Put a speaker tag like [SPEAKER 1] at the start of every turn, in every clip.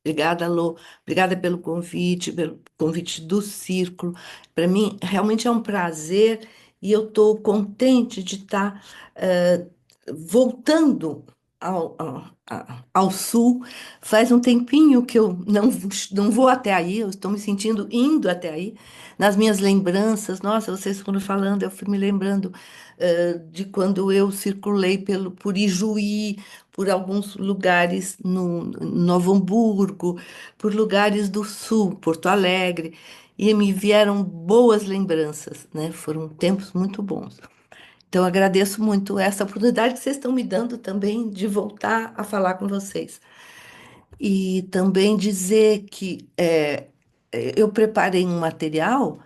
[SPEAKER 1] Obrigada, Lô. Obrigada pelo convite do Círculo. Para mim, realmente é um prazer e eu estou contente de estar voltando ao Sul. Faz um tempinho que eu não vou até aí, eu estou me sentindo indo até aí. Nas minhas lembranças, nossa, vocês foram falando, eu fui me lembrando de quando eu circulei por Ijuí, por alguns lugares no Novo Hamburgo, por lugares do Sul, Porto Alegre, e me vieram boas lembranças, né? Foram tempos muito bons. Então, agradeço muito essa oportunidade que vocês estão me dando também de voltar a falar com vocês. E também dizer que eu preparei um material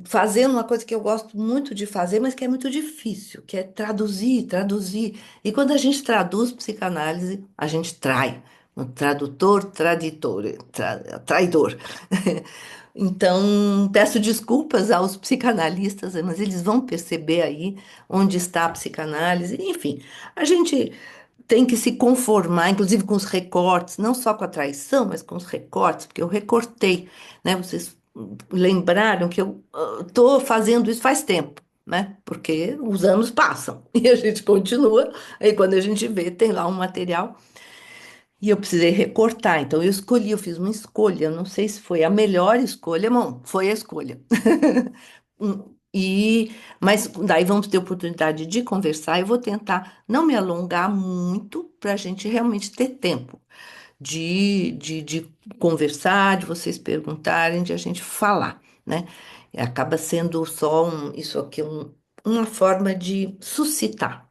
[SPEAKER 1] fazendo uma coisa que eu gosto muito de fazer, mas que é muito difícil, que é traduzir, traduzir. E quando a gente traduz psicanálise, a gente trai. Um tradutor, traditor, traidor. Então, peço desculpas aos psicanalistas, mas eles vão perceber aí onde está a psicanálise. Enfim, a gente tem que se conformar, inclusive com os recortes, não só com a traição, mas com os recortes, porque eu recortei, né? Vocês lembraram que eu estou fazendo isso faz tempo, né? Porque os anos passam e a gente continua, aí quando a gente vê, tem lá um material e eu precisei recortar, então eu fiz uma escolha, não sei se foi a melhor escolha, bom, foi a escolha. Mas daí vamos ter oportunidade de conversar. Eu vou tentar não me alongar muito para a gente realmente ter tempo de conversar, de vocês perguntarem, de a gente falar, né? E acaba sendo só isso aqui, uma forma de suscitar.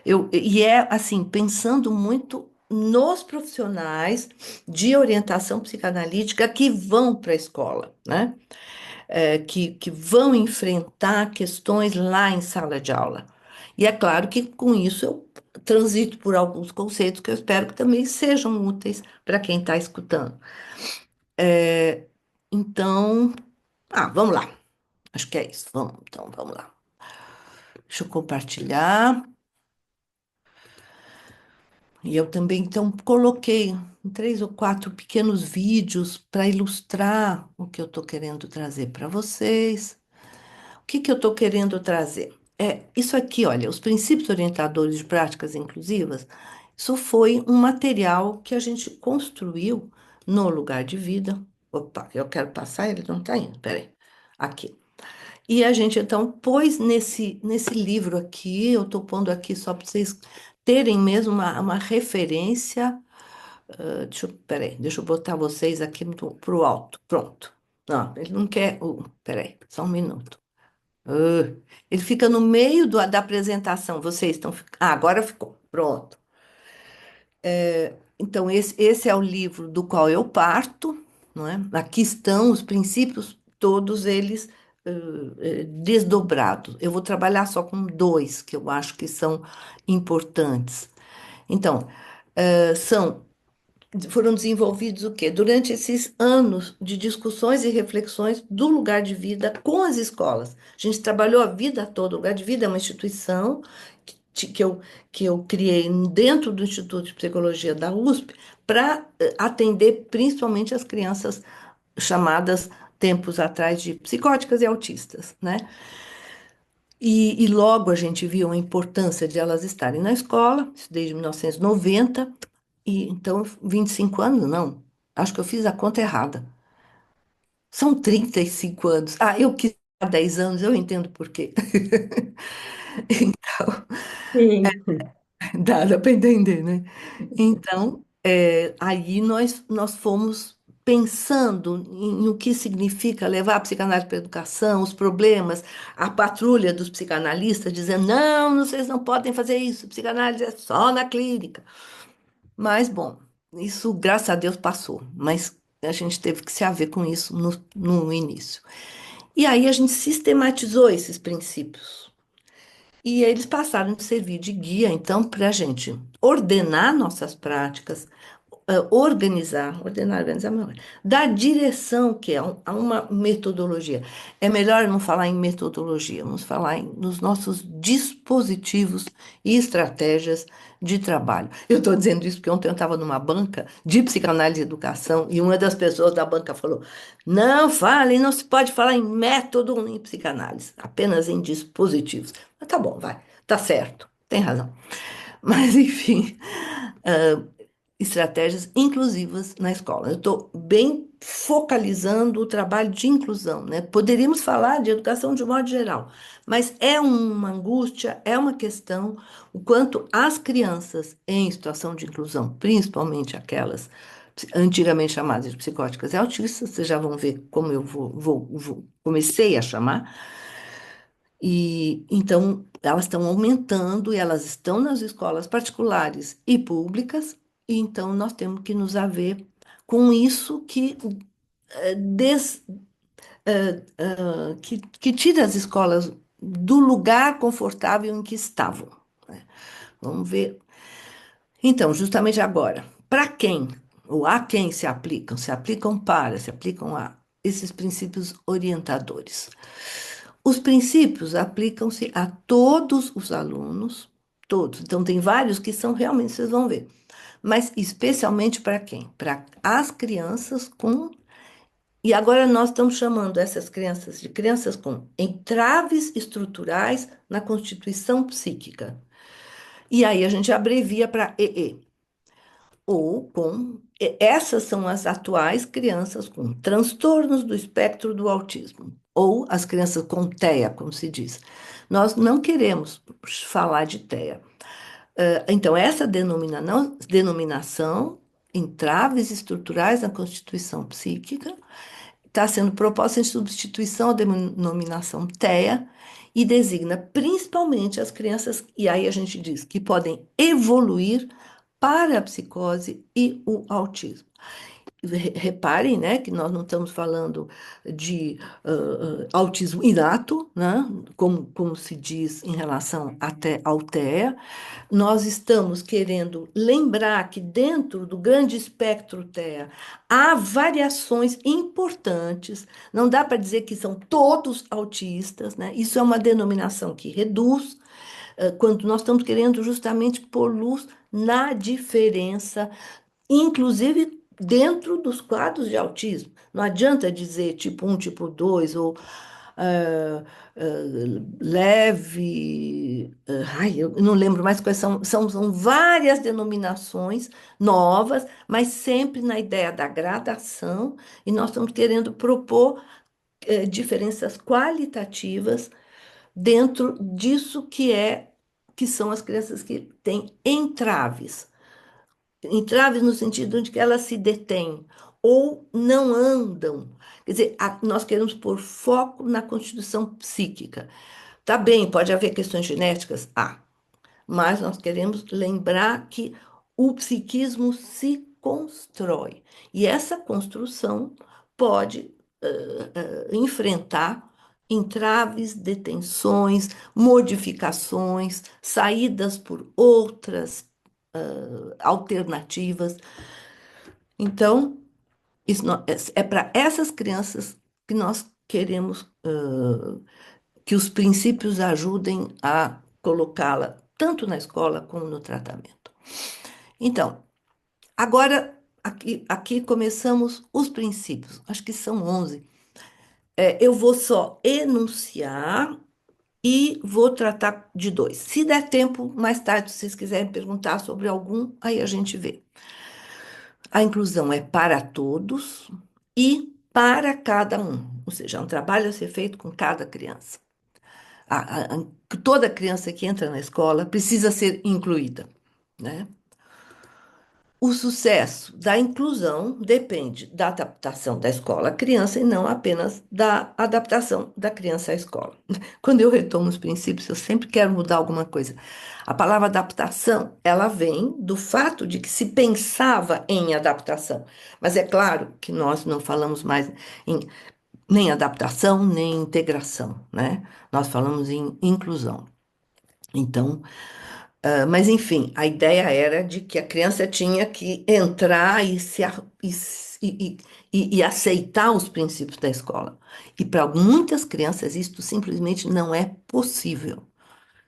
[SPEAKER 1] E é assim, pensando muito nos profissionais de orientação psicanalítica que vão para a escola, né? Que vão enfrentar questões lá em sala de aula. E é claro que com isso eu transito por alguns conceitos que eu espero que também sejam úteis para quem está escutando. Então, vamos lá. Acho que é isso. Então, vamos lá. Deixa eu compartilhar. E eu também, então, coloquei três ou quatro pequenos vídeos para ilustrar o que eu estou querendo trazer para vocês. O que que eu estou querendo trazer? Isso aqui, olha, os princípios orientadores de práticas inclusivas, isso foi um material que a gente construiu no lugar de vida. Opa, eu quero passar, ele não está indo, peraí. Aqui. E a gente então pôs nesse livro aqui, eu estou pondo aqui só para vocês terem mesmo uma referência. Peraí, deixa eu botar vocês aqui para o alto. Pronto. Não, ele não quer. Peraí, só um minuto. Ah, ele fica no meio da apresentação. Vocês estão. Agora ficou. Pronto. Então, esse é o livro do qual eu parto, não é? Aqui estão os princípios, todos eles desdobrados. Eu vou trabalhar só com dois que eu acho que são importantes. Então, foram desenvolvidos o quê? Durante esses anos de discussões e reflexões do lugar de vida com as escolas. A gente trabalhou a vida toda. O lugar de vida é uma instituição que eu criei dentro do Instituto de Psicologia da USP para atender principalmente as crianças chamadas tempos atrás de psicóticas e autistas, né? E logo a gente viu a importância de elas estarem na escola, isso desde 1990, e então 25 anos, não, acho que eu fiz a conta errada. São 35 anos. Eu quis há 10 anos, eu entendo por quê. Então,
[SPEAKER 2] Sim.
[SPEAKER 1] dá para entender, né? Então, aí nós fomos pensando em o que significa levar a psicanálise para a educação, os problemas, a patrulha dos psicanalistas dizendo, não, vocês não podem fazer isso, psicanálise é só na clínica. Mas, bom, isso, graças a Deus, passou. Mas a gente teve que se haver com isso no início. E aí a gente sistematizou esses princípios. E eles passaram a servir de guia, então, para a gente ordenar nossas práticas, organizar, ordenar, organizar, melhor, dar direção, que é a uma metodologia. É melhor não falar em metodologia, vamos falar nos nossos dispositivos e estratégias de trabalho. Eu estou dizendo isso porque ontem eu estava numa banca de psicanálise e educação e uma das pessoas da banca falou: não fale, não se pode falar em método em psicanálise, apenas em dispositivos. Mas tá bom, vai, tá certo, tem razão. Mas, enfim, estratégias inclusivas na escola. Eu estou bem focalizando o trabalho de inclusão, né? Poderíamos falar de educação de um modo geral, mas é uma angústia, é uma questão o quanto as crianças em situação de inclusão, principalmente aquelas antigamente chamadas de psicóticas e autistas, vocês já vão ver como eu comecei a chamar, e então elas estão aumentando e elas estão nas escolas particulares e públicas, e então nós temos que nos haver com isso que, eh, des, que tira as escolas do lugar confortável em que estavam, né? Vamos ver. Então, justamente agora, para quem ou a quem se aplicam? Se aplicam a esses princípios orientadores. Os princípios aplicam-se a todos os alunos, todos. Então, tem vários que são realmente, vocês vão ver. Mas especialmente para quem? Para as crianças com. E agora nós estamos chamando essas crianças de crianças com entraves estruturais na constituição psíquica. E aí a gente abrevia para EE. Ou com. Essas são as atuais crianças com transtornos do espectro do autismo, ou as crianças com TEA, como se diz. Nós não queremos falar de TEA. Então, essa denominação, entraves estruturais na constituição psíquica, está sendo proposta em substituição à denominação TEA e designa principalmente as crianças, e aí a gente diz que podem evoluir para a psicose e o autismo. Reparem, né, que nós não estamos falando de autismo inato, né, como se diz em relação até ao TEA. Nós estamos querendo lembrar que dentro do grande espectro TEA há variações importantes. Não dá para dizer que são todos autistas, né? Isso é uma denominação que reduz, quando nós estamos querendo justamente pôr luz na diferença, inclusive dentro dos quadros de autismo. Não adianta dizer tipo um, tipo 2 ou ah, ah, leve. Ai, eu não lembro mais quais são. São várias denominações novas, mas sempre na ideia da gradação, e nós estamos querendo propor diferenças qualitativas dentro disso que são as crianças que têm entraves. Entraves no sentido de que elas se detêm ou não andam. Quer dizer, nós queremos pôr foco na constituição psíquica. Tá bem, pode haver questões genéticas? Mas nós queremos lembrar que o psiquismo se constrói. E essa construção pode enfrentar entraves, detenções, modificações, saídas por outras alternativas. Então, isso é para essas crianças que nós queremos que os princípios ajudem a colocá-la tanto na escola como no tratamento. Então, agora aqui começamos os princípios, acho que são 11. Eu vou só enunciar e vou tratar de dois. Se der tempo, mais tarde, se vocês quiserem perguntar sobre algum, aí a gente vê. A inclusão é para todos e para cada um, ou seja, é um trabalho a ser feito com cada criança. Toda criança que entra na escola precisa ser incluída, né? O sucesso da inclusão depende da adaptação da escola à criança e não apenas da adaptação da criança à escola. Quando eu retomo os princípios, eu sempre quero mudar alguma coisa. A palavra adaptação, ela vem do fato de que se pensava em adaptação. Mas é claro que nós não falamos mais em nem adaptação, nem integração, né? Nós falamos em inclusão. Então, Mas, enfim, a ideia era de que a criança tinha que entrar e aceitar os princípios da escola. E para muitas crianças isso simplesmente não é possível.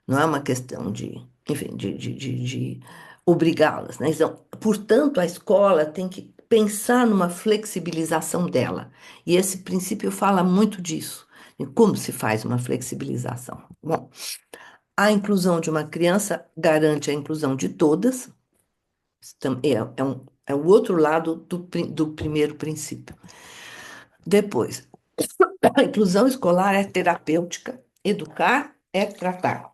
[SPEAKER 1] Não é uma questão de, enfim, de obrigá-las, né? Então, portanto, a escola tem que pensar numa flexibilização dela. E esse princípio fala muito disso. E como se faz uma flexibilização? Bom, a inclusão de uma criança garante a inclusão de todas. É o outro lado do primeiro princípio. Depois, a inclusão escolar é terapêutica, educar é tratar.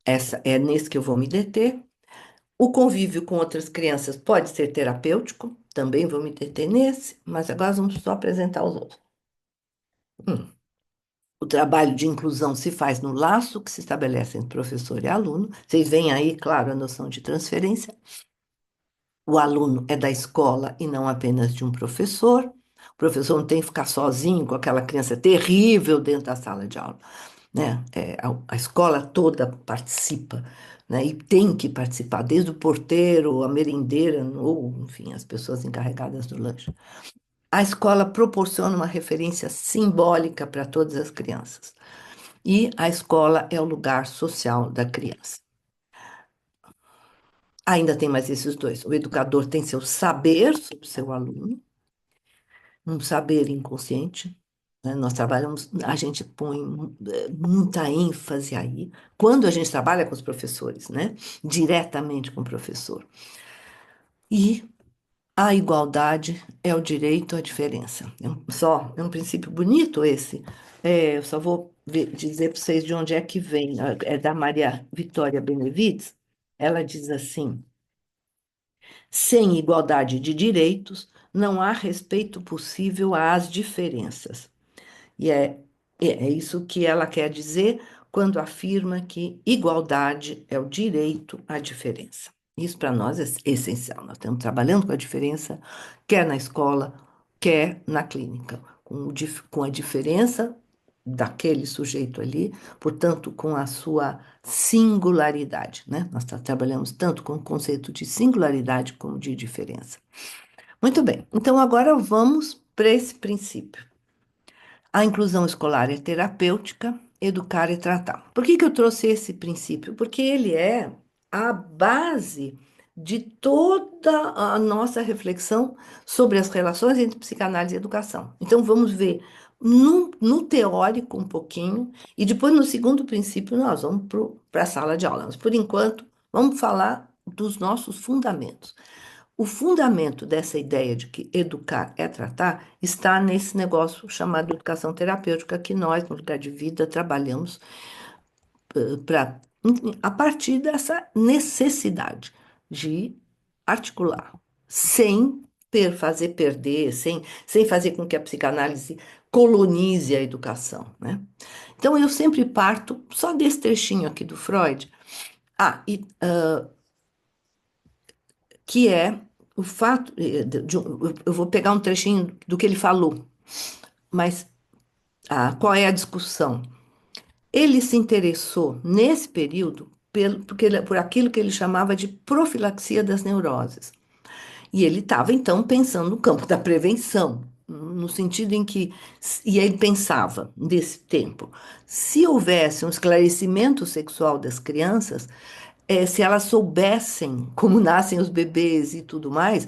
[SPEAKER 1] Essa é nesse que eu vou me deter. O convívio com outras crianças pode ser terapêutico, também vou me deter nesse, mas agora vamos só apresentar os outros. Hum. O trabalho de inclusão se faz no laço que se estabelece entre professor e aluno. Vocês veem aí, claro, a noção de transferência. O aluno é da escola e não apenas de um professor. O professor não tem que ficar sozinho com aquela criança terrível dentro da sala de aula, né? A escola toda participa, né? E tem que participar, desde o porteiro, a merendeira, ou, enfim, as pessoas encarregadas do lanche. A escola proporciona uma referência simbólica para todas as crianças. E a escola é o lugar social da criança. Ainda tem mais esses dois. O educador tem seu saber sobre o seu aluno, um saber inconsciente, né? Nós trabalhamos, a gente põe muita ênfase aí, quando a gente trabalha com os professores, né? Diretamente com o professor. E a igualdade é o direito à diferença. É um princípio bonito esse. Eu só vou dizer para vocês de onde é que vem. É da Maria Vitória Benevides. Ela diz assim: sem igualdade de direitos, não há respeito possível às diferenças. E é isso que ela quer dizer quando afirma que igualdade é o direito à diferença. Isso para nós é essencial. Nós estamos trabalhando com a diferença, quer na escola, quer na clínica, com a diferença daquele sujeito ali, portanto, com a sua singularidade, né? Nós trabalhamos tanto com o conceito de singularidade como de diferença. Muito bem, então agora vamos para esse princípio. A inclusão escolar é terapêutica, educar é tratar. Por que que eu trouxe esse princípio? Porque ele é a base de toda a nossa reflexão sobre as relações entre psicanálise e educação. Então, vamos ver no teórico um pouquinho, e depois, no segundo princípio, nós vamos para a sala de aula. Mas, por enquanto, vamos falar dos nossos fundamentos. O fundamento dessa ideia de que educar é tratar está nesse negócio chamado educação terapêutica que nós, no lugar de vida, trabalhamos para a partir dessa necessidade de articular, sem fazer perder, sem fazer com que a psicanálise colonize a educação, né? Então eu sempre parto só desse trechinho aqui do Freud. Que é o fato. Eu vou pegar um trechinho do que ele falou, mas qual é a discussão? Ele se interessou nesse período por aquilo que ele chamava de profilaxia das neuroses. E ele estava, então, pensando no campo da prevenção, no sentido em que, e ele pensava, nesse tempo, se houvesse um esclarecimento sexual das crianças, se elas soubessem como nascem os bebês e tudo mais,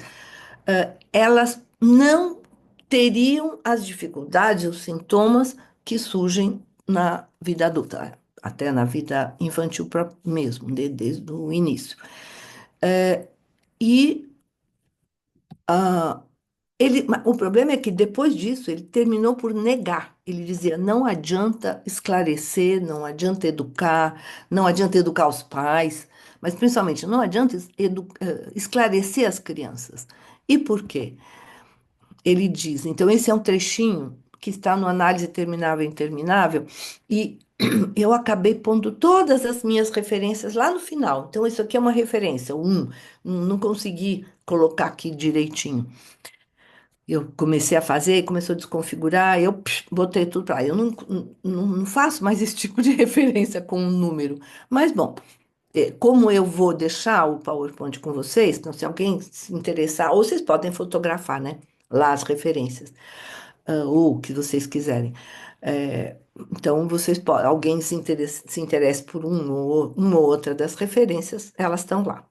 [SPEAKER 1] elas não teriam as dificuldades, os sintomas que surgem na vida adulta, até na vida infantil mesmo, desde o início. E o problema é que depois disso ele terminou por negar. Ele dizia: não adianta esclarecer, não adianta educar, não adianta educar os pais, mas principalmente não adianta esclarecer as crianças. E por quê? Ele diz. Então, esse é um trechinho que está no Análise Terminável e Interminável, e eu acabei pondo todas as minhas referências lá no final. Então, isso aqui é uma referência, não consegui colocar aqui direitinho. Eu comecei a fazer e começou a desconfigurar, eu botei tudo para lá. Eu não faço mais esse tipo de referência com um número. Mas, bom, como eu vou deixar o PowerPoint com vocês, então, se alguém se interessar, ou vocês podem fotografar, né? Lá as referências, ou o que vocês quiserem. É, então, vocês podem, alguém se interesse por uma ou outra das referências, elas estão lá.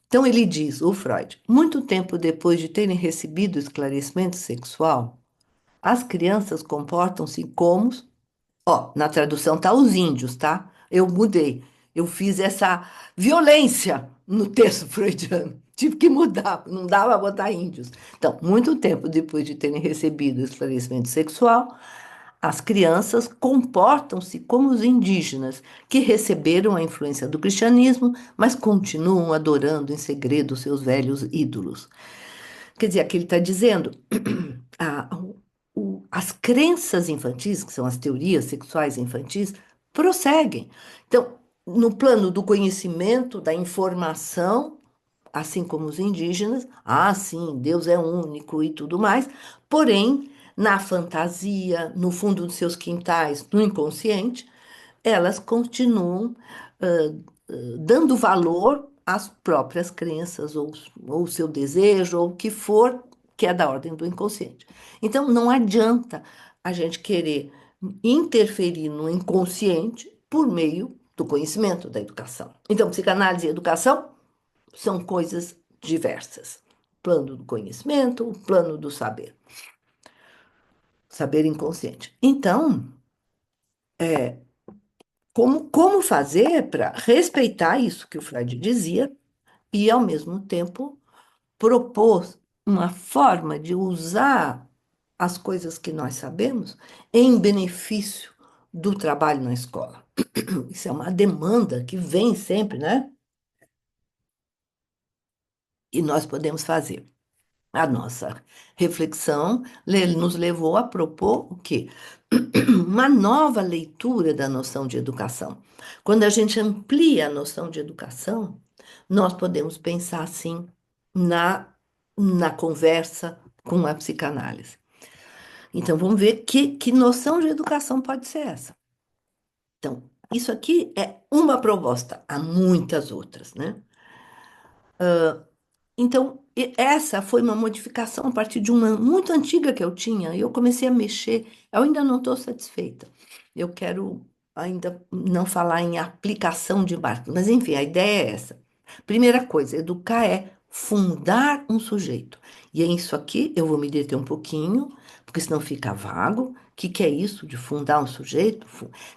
[SPEAKER 1] Então, ele diz, o Freud, muito tempo depois de terem recebido o esclarecimento sexual, as crianças comportam-se como, ó, na tradução tá os índios, tá? Eu mudei. Eu fiz essa violência no texto freudiano. Tive que mudar, não dava para botar índios. Então, muito tempo depois de terem recebido o esclarecimento sexual, as crianças comportam-se como os indígenas, que receberam a influência do cristianismo, mas continuam adorando em segredo seus velhos ídolos. Quer dizer, aqui ele está dizendo, a- as crenças infantis, que são as teorias sexuais infantis, prosseguem. Então, no plano do conhecimento, da informação, assim como os indígenas, ah, sim, Deus é único e tudo mais, porém, na fantasia, no fundo dos seus quintais, no inconsciente, elas continuam dando valor às próprias crenças, ou o seu desejo, ou o que for, que é da ordem do inconsciente. Então, não adianta a gente querer interferir no inconsciente por meio do conhecimento, da educação. Então, psicanálise e educação são coisas diversas. Plano do conhecimento, plano do saber, saber inconsciente. Então, como fazer para respeitar isso que o Freud dizia e, ao mesmo tempo, propor uma forma de usar as coisas que nós sabemos em benefício do trabalho na escola? Isso é uma demanda que vem sempre, né? E nós podemos fazer. A nossa reflexão nos levou a propor o quê? Uma nova leitura da noção de educação. Quando a gente amplia a noção de educação, nós podemos pensar assim na, na conversa com a psicanálise. Então, vamos ver que noção de educação pode ser essa. Então, isso aqui é uma proposta, há muitas outras, né? Então, essa foi uma modificação a partir de uma muito antiga que eu tinha, e eu comecei a mexer. Eu ainda não estou satisfeita. Eu quero ainda não falar em aplicação de marketing, mas enfim, a ideia é essa. Primeira coisa, educar é fundar um sujeito. E é isso aqui, eu vou me deter um pouquinho, porque senão fica vago. O que, que é isso de fundar um sujeito?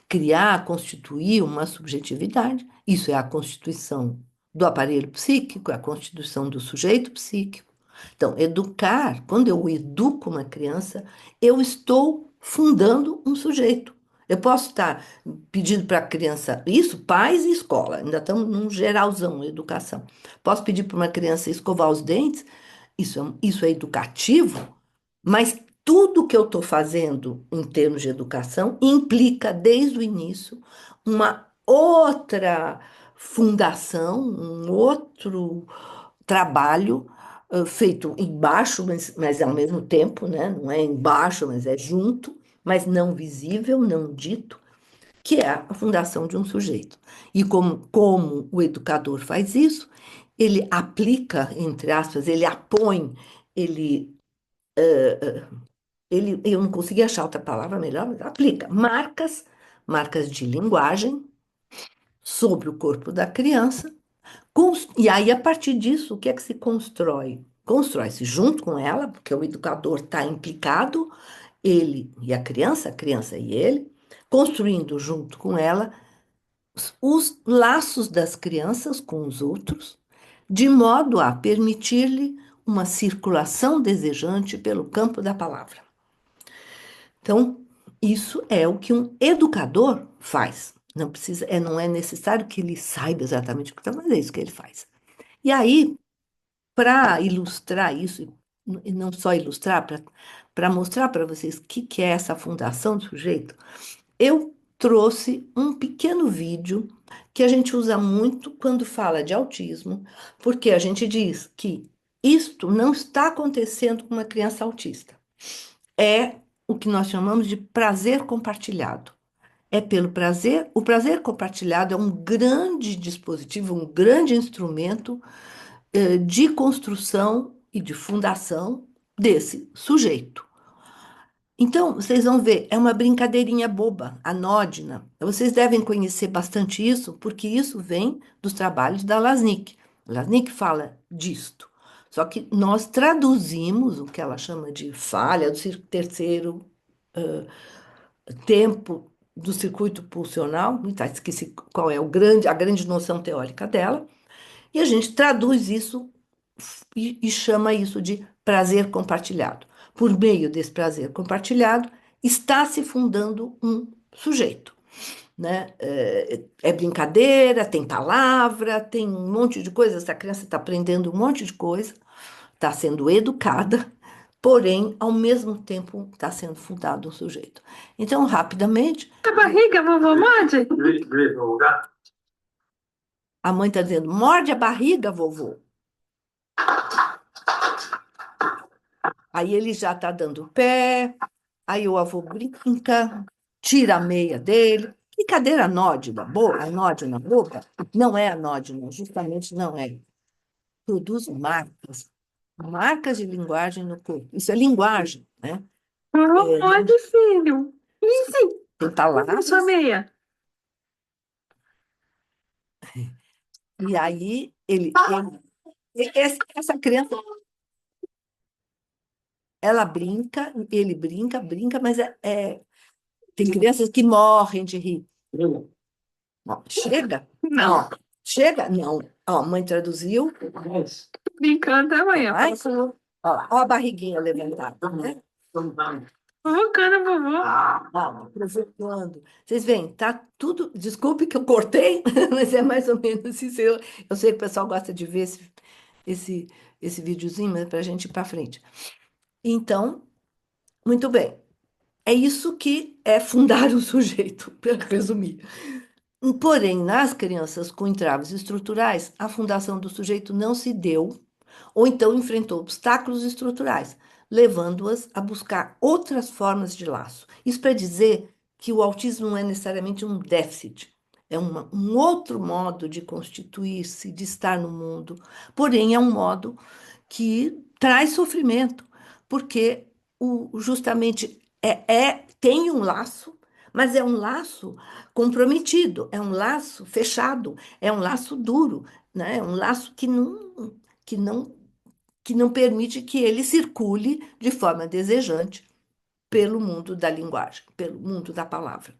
[SPEAKER 1] Criar, constituir uma subjetividade. Isso é a constituição do aparelho psíquico, a constituição do sujeito psíquico. Então, educar, quando eu educo uma criança, eu estou fundando um sujeito. Eu posso estar pedindo para a criança isso, pais e escola, ainda estamos num geralzão, educação. Posso pedir para uma criança escovar os dentes, isso é educativo, mas tudo que eu estou fazendo em termos de educação implica, desde o início, uma outra fundação, um outro trabalho feito embaixo, mas ao mesmo tempo, né? Não é embaixo, mas é junto, mas não visível, não dito, que é a fundação de um sujeito. E como o educador faz isso, ele aplica, entre aspas, ele apõe, ele eu não consegui achar outra palavra melhor, mas aplica marcas de linguagem sobre o corpo da criança, e aí, a partir disso, o que é que se constrói? Constrói-se junto com ela, porque o educador está implicado, ele e a criança e ele, construindo junto com ela os laços das crianças com os outros, de modo a permitir-lhe uma circulação desejante pelo campo da palavra. Então, isso é o que um educador faz. Não precisa, não é necessário que ele saiba exatamente o que está fazendo, é isso que ele faz. E aí, para ilustrar isso, e não só ilustrar, para mostrar para vocês o que é essa fundação do sujeito, eu trouxe um pequeno vídeo que a gente usa muito quando fala de autismo, porque a gente diz que Isto não está acontecendo com uma criança autista. É o que nós chamamos de prazer compartilhado. É pelo prazer. O prazer compartilhado é um grande dispositivo, um grande instrumento de construção e de fundação desse sujeito. Então, vocês vão ver, é uma brincadeirinha boba, anódina. Vocês devem conhecer bastante isso, porque isso vem dos trabalhos da Lasnik. Lasnik fala disto. Só que nós traduzimos o que ela chama de falha do terceiro tempo do circuito pulsional, tá, esqueci qual é a grande noção teórica dela, e a gente traduz isso e chama isso de prazer compartilhado. Por meio desse prazer compartilhado, está se fundando um sujeito, né? É brincadeira, tem palavra, tem um monte de coisa. Essa criança está aprendendo um monte de coisa, está sendo educada, porém, ao mesmo tempo, está sendo fundado um sujeito. Então, rapidamente,
[SPEAKER 2] A barriga, vovó morde?
[SPEAKER 1] a mãe está dizendo: morde a barriga, vovô. Aí ele já está dando o pé, aí o avô brinca, tira a meia dele. Brincadeira anódina, boa, anódina, boba, não é anódina, justamente não é. Produz marcas, marcas de linguagem no corpo. Isso é linguagem, né?
[SPEAKER 2] Vovó morde, filho. Ih,
[SPEAKER 1] Tem
[SPEAKER 2] a sua
[SPEAKER 1] palavras,
[SPEAKER 2] meia.
[SPEAKER 1] e aí essa criança, ela brinca, ele brinca, brinca, mas tem crianças que morrem de rir. Ó, chega?
[SPEAKER 2] Não,
[SPEAKER 1] Ó, chega? Não. Ó, a mãe traduziu.
[SPEAKER 2] brincando até amanhã.
[SPEAKER 1] Ai, ó, lá, ó a barriguinha levantada, né?
[SPEAKER 2] Provocando a vovó.
[SPEAKER 1] Ó, provocando. Vocês veem, tá tudo. Desculpe que eu cortei, mas é mais ou menos isso. Eu sei que o pessoal gosta de ver esse, esse videozinho, mas para a gente ir para frente. Então, muito bem. É isso que é fundar o sujeito, para resumir. Porém, nas crianças com entraves estruturais, a fundação do sujeito não se deu, ou então enfrentou obstáculos estruturais, levando-as a buscar outras formas de laço. Isso para dizer que o autismo não é necessariamente um déficit, é um outro modo de constituir-se, de estar no mundo, porém é um modo que traz sofrimento, porque justamente tem um laço, mas é um laço comprometido, é um laço fechado, é um laço duro, né? É um laço que não, que não permite que ele circule de forma desejante pelo mundo da linguagem, pelo mundo da palavra.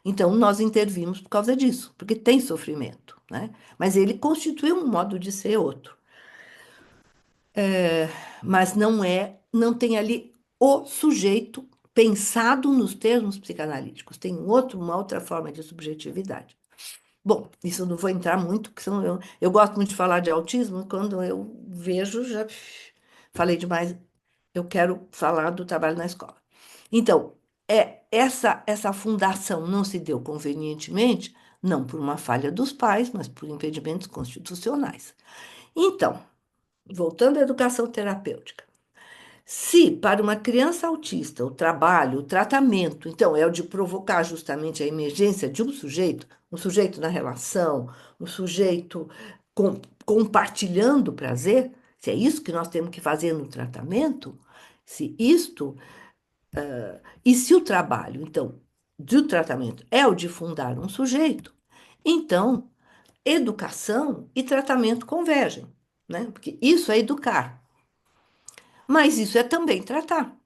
[SPEAKER 1] Então, nós intervimos por causa disso, porque tem sofrimento, né? Mas ele constitui um modo de ser outro. Mas não tem ali o sujeito pensado nos termos psicanalíticos, tem uma outra forma de subjetividade. Bom, isso eu não vou entrar muito, porque senão eu gosto muito de falar de autismo, quando eu vejo, já falei demais, eu quero falar do trabalho na escola. Então, essa fundação não se deu convenientemente, não por uma falha dos pais, mas por impedimentos constitucionais. Então, voltando à educação terapêutica. Se para uma criança autista o trabalho, o tratamento, então, é o de provocar justamente a emergência de um sujeito na relação, um sujeito compartilhando o prazer, se é isso que nós temos que fazer no tratamento, se isto, e se o trabalho, então, do tratamento é o de fundar um sujeito, então, educação e tratamento convergem, né? Porque isso é educar. Mas isso é também tratar.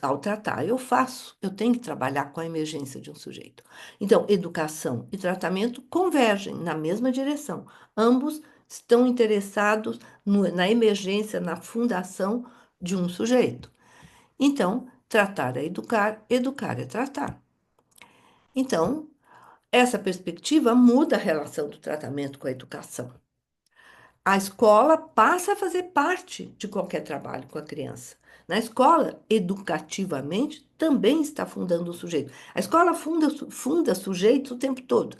[SPEAKER 1] Ao tratar, eu faço. Eu tenho que trabalhar com a emergência de um sujeito. Então, educação e tratamento convergem na mesma direção. Ambos estão interessados na emergência, na fundação de um sujeito. Então, tratar é educar, educar é tratar. Então, essa perspectiva muda a relação do tratamento com a educação. A escola passa a fazer parte de qualquer trabalho com a criança. Na escola, educativamente, também está fundando o sujeito. A escola funda sujeitos o tempo todo.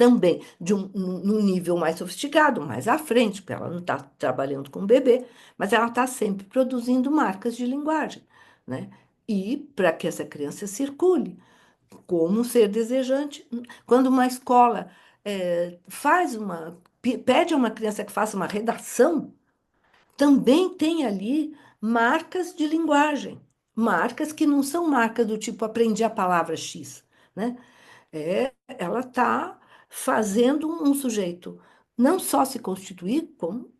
[SPEAKER 1] também num nível mais sofisticado, mais à frente, porque ela não está trabalhando com bebê, mas ela está sempre produzindo marcas de linguagem, né? E para que essa criança circule como um ser desejante. Quando uma escola pede a uma criança que faça uma redação, também tem ali marcas de linguagem, marcas que não são marcas do tipo aprendi a palavra X, né? Ela está fazendo um sujeito não só se constituir, como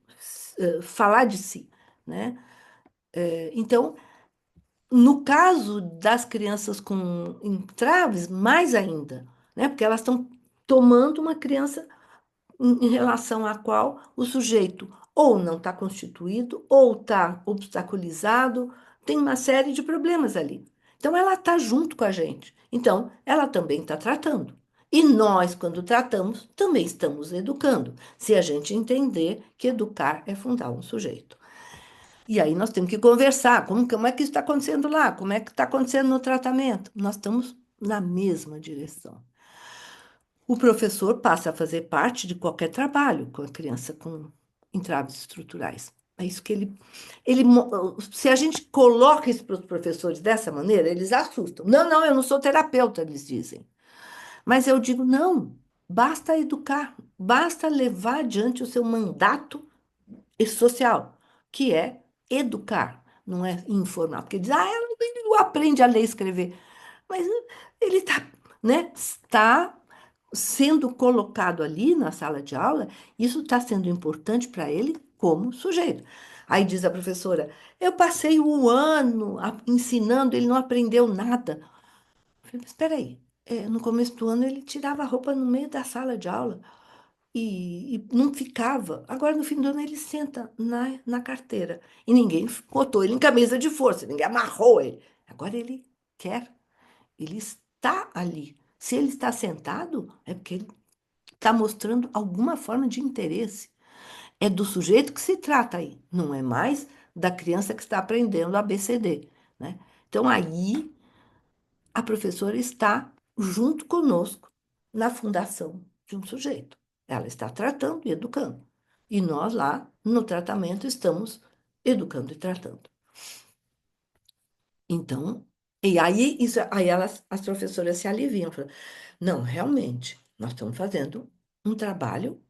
[SPEAKER 1] falar de si, né? Então, no caso das crianças com entraves, mais ainda, né? Porque elas estão tomando uma criança em relação à qual o sujeito ou não está constituído, ou está obstaculizado, tem uma série de problemas ali. Então, ela está junto com a gente. Então, ela também está tratando. E nós, quando tratamos, também estamos educando, se a gente entender que educar é fundar um sujeito. E aí nós temos que conversar. Como é que isso está acontecendo lá? Como é que está acontecendo no tratamento? Nós estamos na mesma direção. O professor passa a fazer parte de qualquer trabalho com a criança com entraves estruturais. É isso que se a gente coloca isso para os professores dessa maneira, eles assustam. Não, não, eu não sou terapeuta, eles dizem. Mas eu digo, não, basta educar, basta levar adiante o seu mandato social, que é educar, não é informar. Porque diz, ela não aprende a ler e escrever. Mas ele está, né, está sendo colocado ali na sala de aula, isso está sendo importante para ele como sujeito. Aí diz a professora, eu passei um ano ensinando, ele não aprendeu nada. Eu falei, mas espera aí, no começo do ano ele tirava a roupa no meio da sala de aula e não ficava. Agora, no fim do ano, ele senta na carteira. E ninguém botou ele em camisa de força, ninguém amarrou ele. Agora ele quer, ele está ali. Se ele está sentado, é porque ele está mostrando alguma forma de interesse. É do sujeito que se trata aí, não é mais da criança que está aprendendo ABCD, né? Então aí a professora está junto conosco na fundação de um sujeito. Ela está tratando e educando. E nós lá no tratamento estamos educando e tratando. Então, e aí, as professoras se aliviam, falam, não, realmente, nós estamos fazendo um trabalho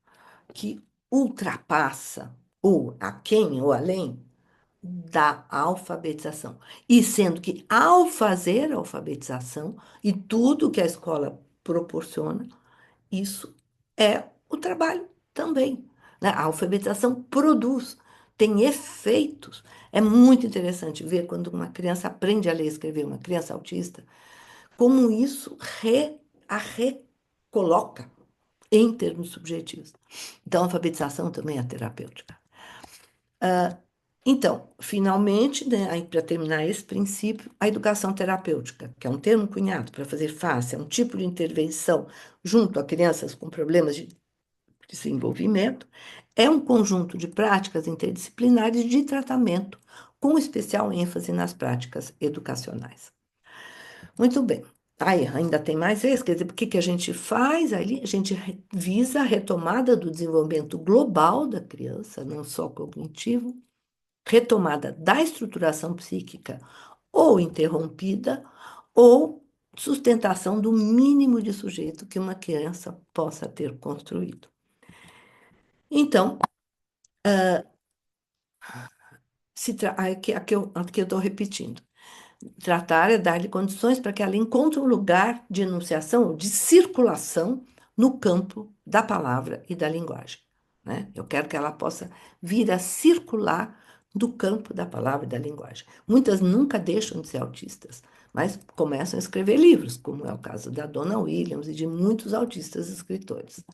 [SPEAKER 1] que ultrapassa ou a quem ou além da alfabetização. E sendo que ao fazer a alfabetização e tudo que a escola proporciona, isso é o trabalho também, né? A alfabetização produz, tem efeitos. É muito interessante ver quando uma criança aprende a ler e escrever, uma criança autista, como isso a recoloca em termos subjetivos. Então, a alfabetização também é terapêutica. Então, finalmente, né, para terminar esse princípio, a educação terapêutica, que é um termo cunhado para fazer face a um tipo de intervenção junto a crianças com problemas de desenvolvimento, é um conjunto de práticas interdisciplinares de tratamento, com especial ênfase nas práticas educacionais. Muito bem. Aí, ainda tem mais esse, quer dizer, o que que a gente faz ali? A gente visa a retomada do desenvolvimento global da criança, não só cognitivo, retomada da estruturação psíquica ou interrompida, ou sustentação do mínimo de sujeito que uma criança possa ter construído. Então, aqui eu estou repetindo. Tratar é dar-lhe condições para que ela encontre um lugar de enunciação, de circulação no campo da palavra e da linguagem, né? Eu quero que ela possa vir a circular do campo da palavra e da linguagem. Muitas nunca deixam de ser autistas, mas começam a escrever livros, como é o caso da Donna Williams e de muitos autistas escritores.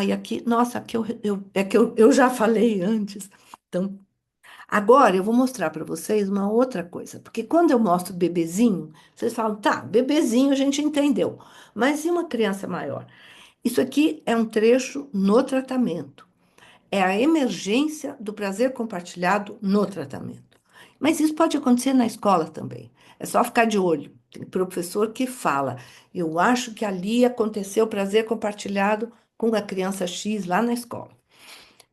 [SPEAKER 1] E aqui, nossa, aqui eu já falei antes, então agora eu vou mostrar para vocês uma outra coisa, porque quando eu mostro bebezinho, vocês falam, tá, bebezinho a gente entendeu, mas e uma criança maior? Isso aqui é um trecho no tratamento, é a emergência do prazer compartilhado no tratamento. Mas isso pode acontecer na escola também, é só ficar de olho, Tem professor que fala, eu acho que ali aconteceu prazer compartilhado com a criança X lá na escola.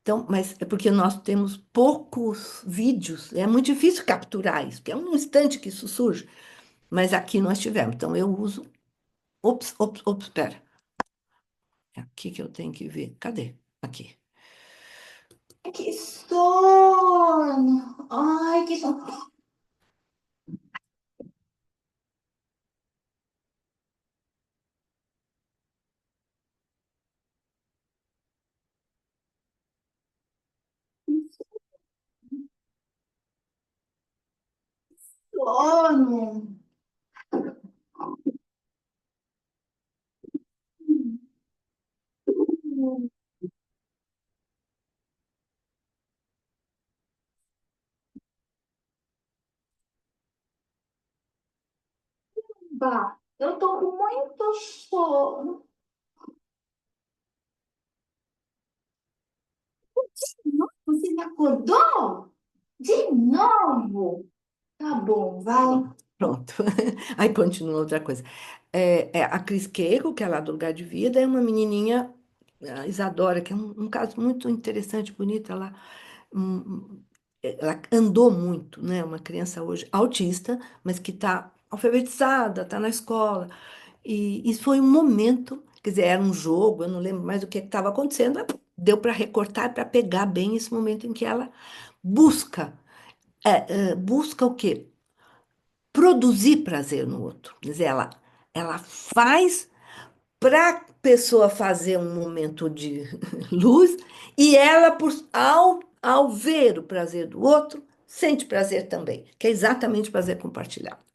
[SPEAKER 1] Então, mas é porque nós temos poucos vídeos, é muito difícil capturar isso, porque é um instante que isso surge. Mas aqui nós tivemos. Então, eu uso. Ops, ops, ops, espera. É aqui que eu tenho que ver. Cadê? Aqui. Que sono! Ai, que sono! Sono! Bah, eu tô com muito sono. Você me acordou? De novo? Tá bom, vai. Pronto. Aí continua outra coisa. A Cris Queijo, que é lá do Lugar de Vida, é uma menininha, a Isadora, que é um caso muito interessante, bonita lá. um- Ela andou muito, né? Uma criança hoje autista, mas que está alfabetizada, está na escola. E isso foi um momento, quer dizer, era um jogo, eu não lembro mais o que estava acontecendo, mas deu para recortar, para pegar bem esse momento em que ela busca, busca o quê? Produzir prazer no outro. Quer dizer, ela faz para a pessoa fazer um momento de luz e ela, ao ver o prazer do outro, sente prazer também, que é exatamente prazer compartilhado.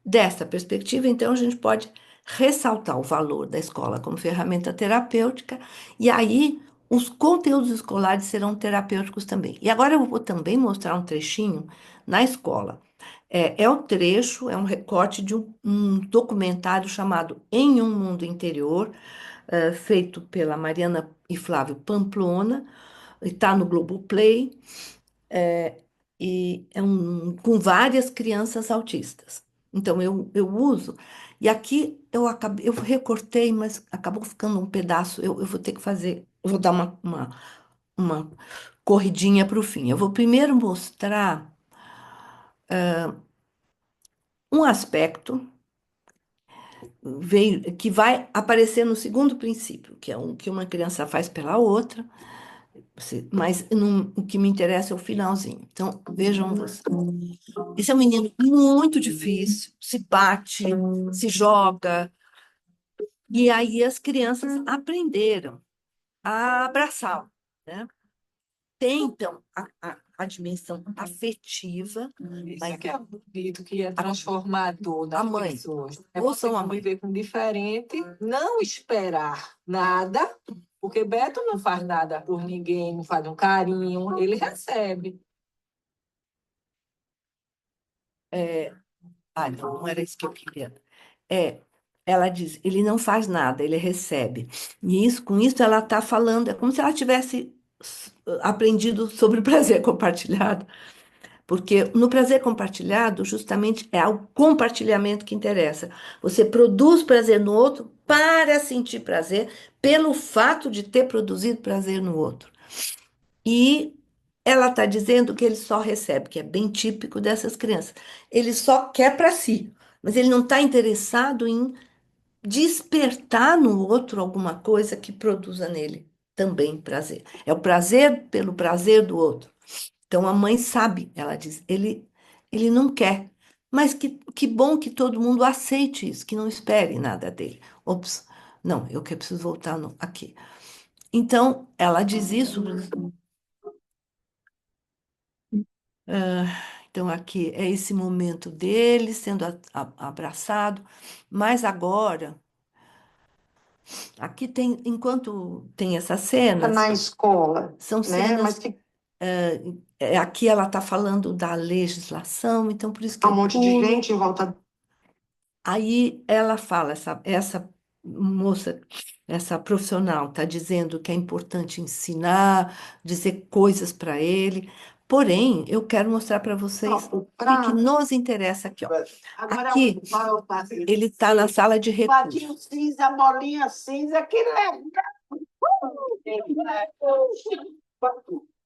[SPEAKER 1] Dessa perspectiva, então, a gente pode ressaltar o valor da escola como ferramenta terapêutica, e aí os conteúdos escolares serão terapêuticos também. E agora eu vou também mostrar um trechinho na escola. É o trecho, é um recorte de um documentário chamado Em um Mundo Interior, feito pela Mariana e Flávio Pamplona, está no Globoplay, e é com várias crianças autistas. Então eu uso, e aqui eu recortei, mas acabou ficando um pedaço, eu vou ter que fazer, eu vou dar uma corridinha para o fim. Eu vou primeiro mostrar um aspecto que vai aparecer no segundo princípio, que é um que uma criança faz pela outra, mas o que me interessa é o finalzinho. Então, vejam vocês. Esse é um menino muito difícil, se bate, se joga, e aí as crianças aprenderam a abraçá-lo, né? Tem, então, a dimensão afetiva,
[SPEAKER 2] Isso
[SPEAKER 1] mas
[SPEAKER 2] é que é bonito, que é transformador
[SPEAKER 1] a
[SPEAKER 2] das
[SPEAKER 1] mãe,
[SPEAKER 2] pessoas. É você
[SPEAKER 1] ouçam a mãe.
[SPEAKER 2] conviver com diferente, não esperar nada, porque Beto não faz nada por ninguém, não faz um carinho, ele recebe.
[SPEAKER 1] Não era isso que eu queria. É, ela diz, ele não faz nada, ele recebe. E isso, com isso ela está falando, é como se ela tivesse aprendido sobre o prazer compartilhado, porque no prazer compartilhado, justamente é o compartilhamento que interessa. Você produz prazer no outro para sentir prazer pelo fato de ter produzido prazer no outro. E ela está dizendo que ele só recebe, que é bem típico dessas crianças. Ele só quer para si, mas ele não está interessado em despertar no outro alguma coisa que produza nele também prazer. É o prazer pelo prazer do outro. Então a mãe sabe, ela diz, ele não quer. Mas que bom que todo mundo aceite isso, que não espere nada dele. Ops, não, eu que preciso voltar aqui. Então, ela diz isso. ah, então, aqui é esse momento dele sendo abraçado, mas agora. Aqui tem, enquanto tem essas cenas,
[SPEAKER 2] Na escola,
[SPEAKER 1] são
[SPEAKER 2] né? Mas
[SPEAKER 1] cenas.
[SPEAKER 2] que
[SPEAKER 1] Aqui ela está falando da legislação, então por isso que
[SPEAKER 2] há um
[SPEAKER 1] eu
[SPEAKER 2] monte de
[SPEAKER 1] pulo.
[SPEAKER 2] gente em volta.
[SPEAKER 1] Aí ela fala, essa moça, essa profissional, está dizendo que é importante ensinar, dizer coisas para ele, Porém, eu quero mostrar para vocês
[SPEAKER 3] Ó,
[SPEAKER 1] o que que nos interessa aqui, ó.
[SPEAKER 3] agora
[SPEAKER 1] Aqui,
[SPEAKER 3] qual é o patinho?
[SPEAKER 1] ele está na sala de
[SPEAKER 3] Patinho
[SPEAKER 1] recursos.
[SPEAKER 3] cinza, bolinha cinza, que legal!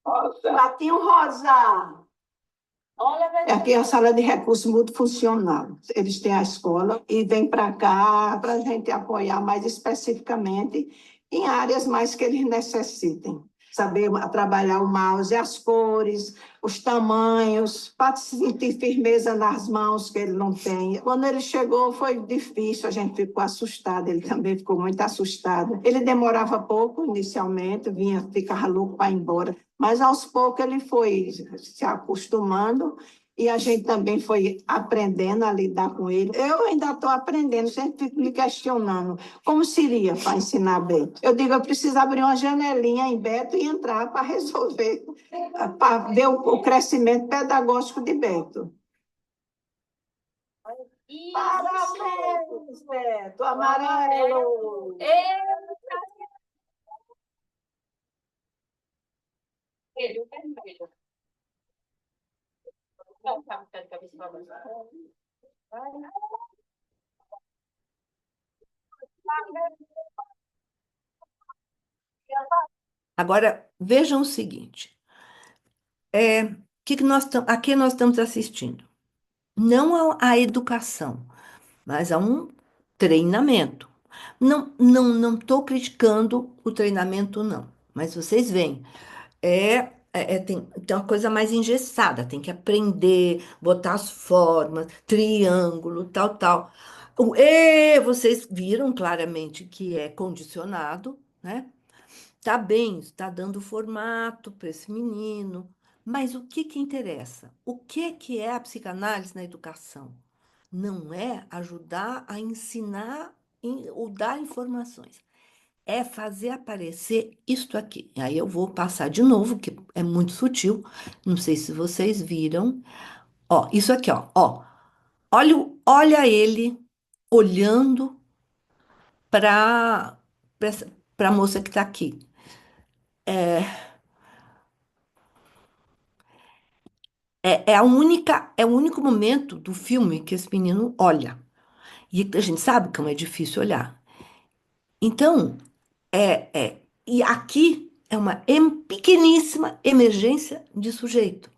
[SPEAKER 3] Patinho rosa. Aqui é a sala de recursos multifuncional. Eles têm a escola e vêm para cá para a gente apoiar mais especificamente em áreas mais que eles necessitem. Saber trabalhar o mouse, as cores, os tamanhos, para sentir firmeza nas mãos que ele não tem. Quando ele chegou foi difícil, a gente ficou assustado, ele também ficou muito assustado. Ele demorava pouco inicialmente, vinha, ficava louco para ir embora, mas aos poucos ele foi se acostumando e a gente também foi aprendendo a lidar com ele. Eu ainda estou aprendendo, sempre fico me questionando como seria para ensinar Beto. Eu digo, eu preciso abrir uma janelinha em Beto e entrar para resolver, para ver o crescimento pedagógico de Beto. Parabéns, Beto, amarelo!
[SPEAKER 2] Ele, o vermelho. Não, tá, tá de cabeça pra baixo.
[SPEAKER 1] Agora, vejam o seguinte. Que a que nós estamos assistindo? Não à educação, mas a um treinamento. Não estou criticando o treinamento, não. Mas vocês veem, tem uma coisa mais engessada, tem que aprender, botar as formas, triângulo, tal, tal. Vocês viram claramente que é condicionado, né? Tá bem, está dando formato para esse menino, mas o que que interessa? O que é a psicanálise na educação? Não é ajudar a ensinar ou dar informações, é fazer aparecer isto aqui. E aí eu vou passar de novo, que é muito sutil. Não sei se vocês viram. Ó, isso aqui, ó. Olha ele olhando para para a moça que está aqui. É o único momento do filme que esse menino olha. E a gente sabe como é difícil olhar. Então, e aqui é uma pequeníssima emergência de sujeito,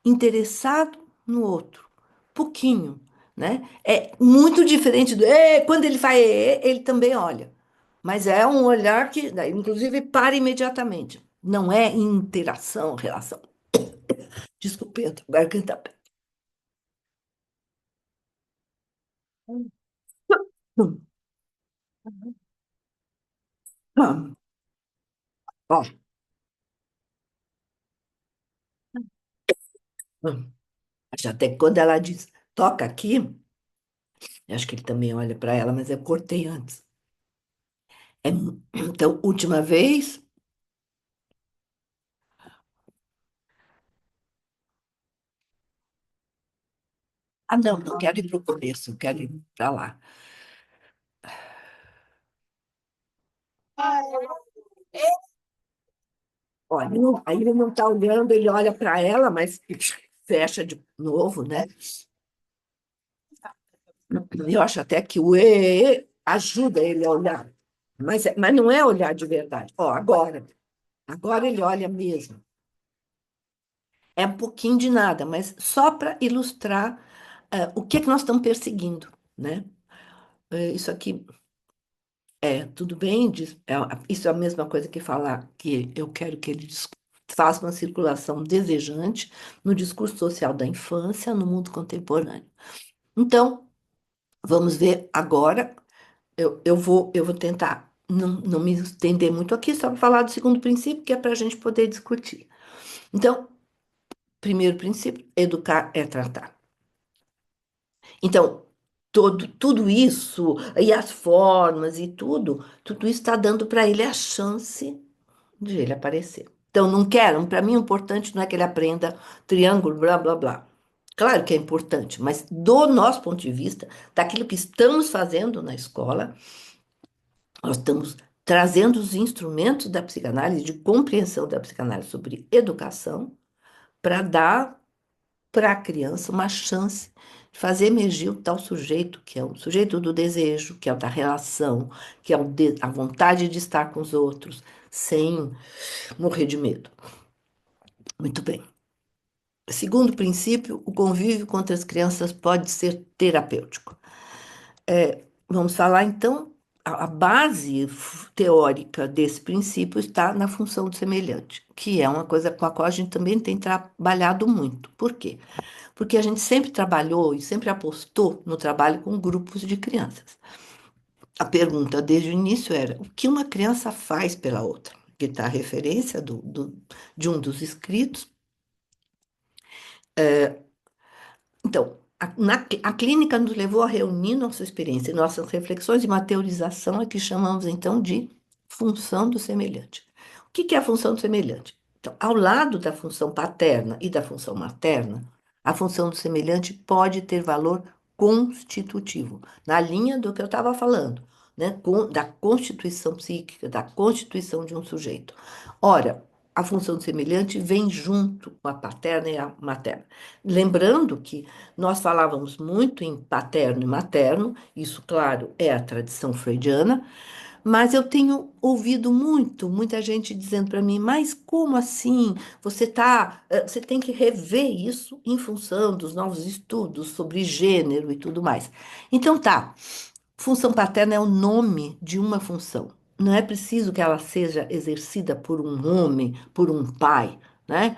[SPEAKER 1] interessado no outro, pouquinho, né? É muito diferente do, quando ele faz, ele também olha. Mas é um olhar que, daí, inclusive, para imediatamente. Não é interação, relação. Desculpe, eu tô com a garganta. Hum, Ó, hum. Até que quando ela diz, toca aqui, eu acho que ele também olha para ela, mas eu cortei antes. Então, última vez. Ah, não quero ir para o começo, eu quero ir para lá. Olha, aí ele não está olhando, ele olha para ela, mas fecha de novo, né? Eu acho até que o ajuda ele a olhar, mas não é olhar de verdade. Ó, agora ele olha mesmo. É um pouquinho de nada, mas só para ilustrar o que é que nós estamos perseguindo, né? Isso aqui tudo bem, isso é a mesma coisa que falar que eu quero que ele faça uma circulação desejante no discurso social da infância no mundo contemporâneo. Então, vamos ver agora. Eu vou tentar não me estender muito aqui, só para falar do segundo princípio, que é para a gente poder discutir. Então, primeiro princípio, educar é tratar. Então, tudo isso, e as formas e tudo isso está dando para ele a chance de ele aparecer. Então, não quero, para mim o importante não é que ele aprenda triângulo, blá, blá, blá. Claro que é importante, mas do nosso ponto de vista, daquilo que estamos fazendo na escola, nós estamos trazendo os instrumentos da psicanálise, de compreensão da psicanálise sobre educação, para dar para a criança uma chance de fazer emergir o tal sujeito, que é o sujeito do desejo, que é o da relação, que é a vontade de estar com os outros, sem morrer de medo. Muito bem. Segundo princípio, o convívio com outras crianças pode ser terapêutico. Vamos falar então, a base teórica desse princípio está na função do semelhante, que é uma coisa com a qual a gente também tem trabalhado muito. Por quê? Porque a gente sempre trabalhou e sempre apostou no trabalho com grupos de crianças. A pergunta desde o início era: o que uma criança faz pela outra? Que está a referência de um dos escritos. Então, a clínica nos levou a reunir nossa experiência e nossas reflexões e uma teorização é que chamamos então de função do semelhante. O que é a função do semelhante? Então, ao lado da função paterna e da função materna, a função do semelhante pode ter valor constitutivo, na linha do que eu estava falando, né? Da constituição psíquica, da constituição de um sujeito. Ora, a função do semelhante vem junto com a paterna e a materna. Lembrando que nós falávamos muito em paterno e materno, isso, claro, é a tradição freudiana, mas eu tenho ouvido muita gente dizendo para mim, mas como assim? Você tem que rever isso em função dos novos estudos sobre gênero e tudo mais. Então tá, função paterna é o nome de uma função. Não é preciso que ela seja exercida por um homem, por um pai, né?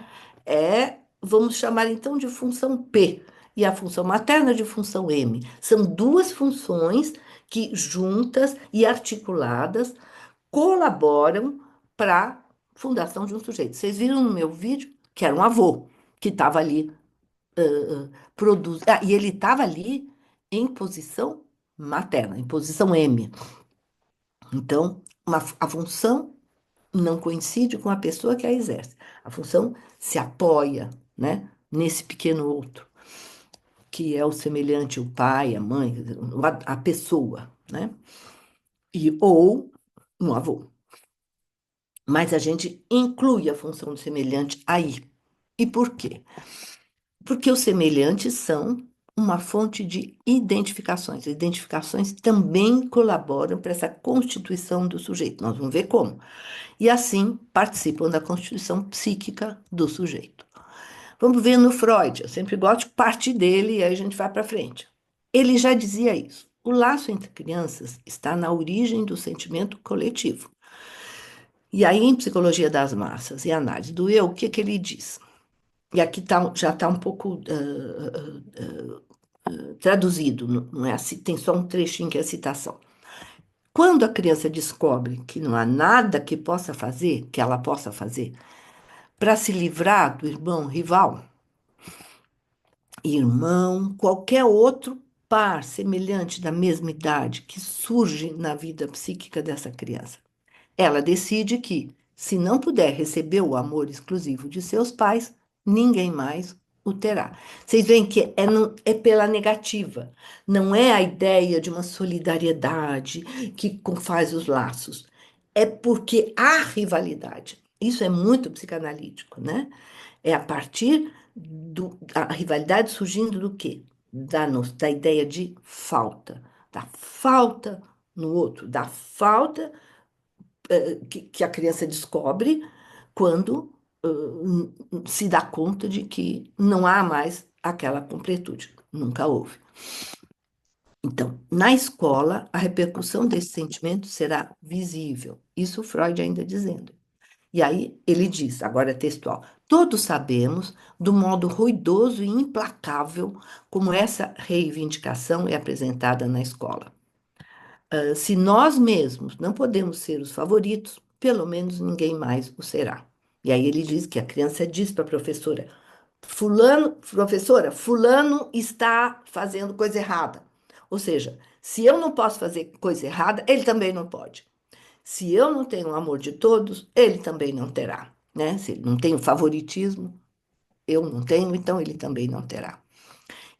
[SPEAKER 1] Vamos chamar então de função P e a função materna de função M. São duas funções que juntas e articuladas colaboram para a fundação de um sujeito. Vocês viram no meu vídeo que era um avô que estava ali e ele estava ali em posição materna, em posição M. Então, a função não coincide com a pessoa que a exerce. A função se apoia, né, nesse pequeno outro, que é o semelhante, o pai, a mãe, a pessoa, né? Ou um avô. Mas a gente inclui a função do semelhante aí. E por quê? Porque os semelhantes são uma fonte de identificações. Identificações também colaboram para essa constituição do sujeito. Nós vamos ver como. E assim participam da constituição psíquica do sujeito. Vamos ver no Freud. Eu sempre gosto de partir dele e aí a gente vai para frente. Ele já dizia isso. O laço entre crianças está na origem do sentimento coletivo. E aí, em Psicologia das Massas e Análise do Eu, o que ele diz? E aqui já está um pouco traduzido, não é assim, tem só um trechinho que é a citação. Quando a criança descobre que não há nada que ela possa fazer, para se livrar do irmão, qualquer outro par semelhante da mesma idade que surge na vida psíquica dessa criança, ela decide que, se não puder receber o amor exclusivo de seus pais, ninguém mais o terá. Vocês veem que é pela negativa, não é a ideia de uma solidariedade que faz os laços, é porque há rivalidade. Isso é muito psicanalítico, né? É a partir da rivalidade surgindo do quê? Da ideia de falta, da falta no outro, da falta que a criança descobre quando se dá conta de que não há mais aquela completude. Nunca houve. Então, na escola, a repercussão desse sentimento será visível. Isso Freud ainda dizendo. E aí ele diz, agora é textual: todos sabemos do modo ruidoso e implacável como essa reivindicação é apresentada na escola. Se nós mesmos não podemos ser os favoritos, pelo menos ninguém mais o será. E aí ele diz que a criança diz para a professora: professora, fulano está fazendo coisa errada. Ou seja, se eu não posso fazer coisa errada, ele também não pode. Se eu não tenho o amor de todos, ele também não terá, né? Se ele não tem o favoritismo, eu não tenho, então ele também não terá.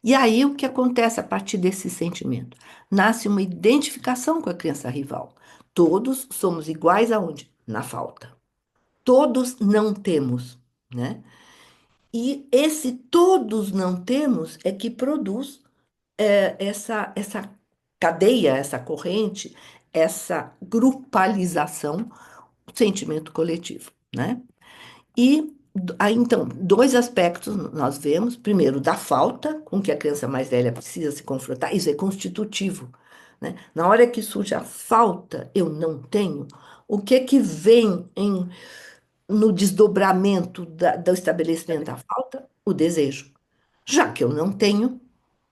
[SPEAKER 1] E aí o que acontece a partir desse sentimento? Nasce uma identificação com a criança rival. Todos somos iguais aonde? Na falta. Todos não temos, né? E esse todos não temos é que produz essa cadeia, essa corrente, essa grupalização, o sentimento coletivo, né? E aí, então, dois aspectos nós vemos. Primeiro, da falta com que a criança mais velha precisa se confrontar, isso é constitutivo, né? Na hora que surge a falta, eu não tenho, o que que vem no desdobramento do estabelecimento da falta? O desejo. Já que eu não tenho,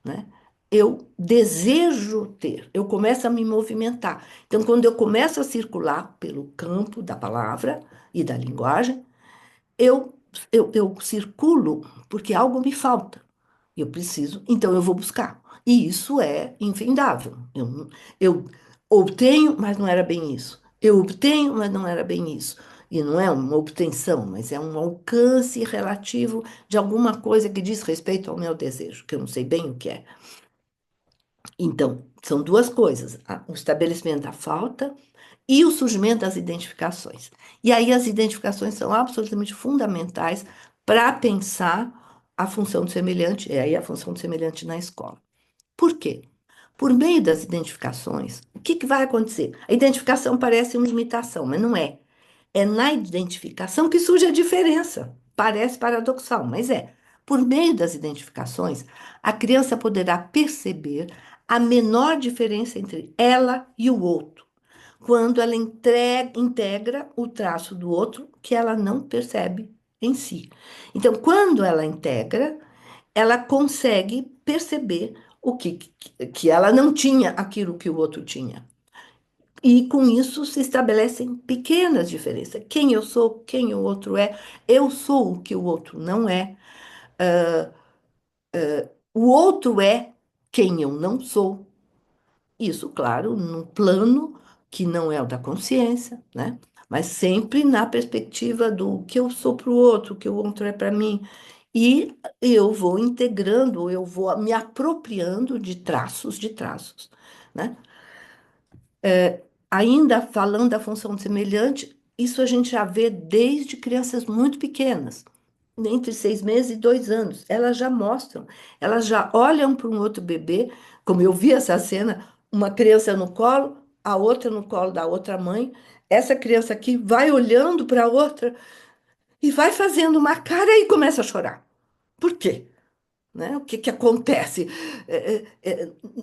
[SPEAKER 1] né? Eu desejo ter, eu começo a me movimentar. Então, quando eu começo a circular pelo campo da palavra e da linguagem, eu, eu circulo porque algo me falta. Eu preciso, então eu vou buscar. E isso é infindável. Eu obtenho, mas não era bem isso. Eu obtenho, mas não era bem isso. E não é uma obtenção, mas é um alcance relativo de alguma coisa que diz respeito ao meu desejo, que eu não sei bem o que é. Então, são duas coisas: o estabelecimento da falta e o surgimento das identificações. E aí as identificações são absolutamente fundamentais para pensar a função do semelhante, e aí a função do semelhante na escola. Por quê? Por meio das identificações, o que que vai acontecer? A identificação parece uma imitação, mas não é. É na identificação que surge a diferença. Parece paradoxal, mas é. Por meio das identificações, a criança poderá perceber a menor diferença entre ela e o outro, quando ela integra o traço do outro que ela não percebe em si. Então, quando ela integra, ela consegue perceber que ela não tinha aquilo que o outro tinha. E com isso se estabelecem pequenas diferenças. Quem eu sou, quem o outro é, eu sou o que o outro não é, o outro é quem eu não sou. Isso, claro, num plano que não é o da consciência, né? Mas sempre na perspectiva do que eu sou para o outro, o que o outro é para mim. E eu vou integrando, eu vou me apropriando de traços, né? Ainda falando da função semelhante, isso a gente já vê desde crianças muito pequenas, entre 6 meses e 2 anos. Elas já mostram, elas já olham para um outro bebê, como eu vi essa cena, uma criança no colo, a outra no colo da outra mãe. Essa criança aqui vai olhando para a outra e vai fazendo uma cara e começa a chorar. Por quê? Né? O que que acontece?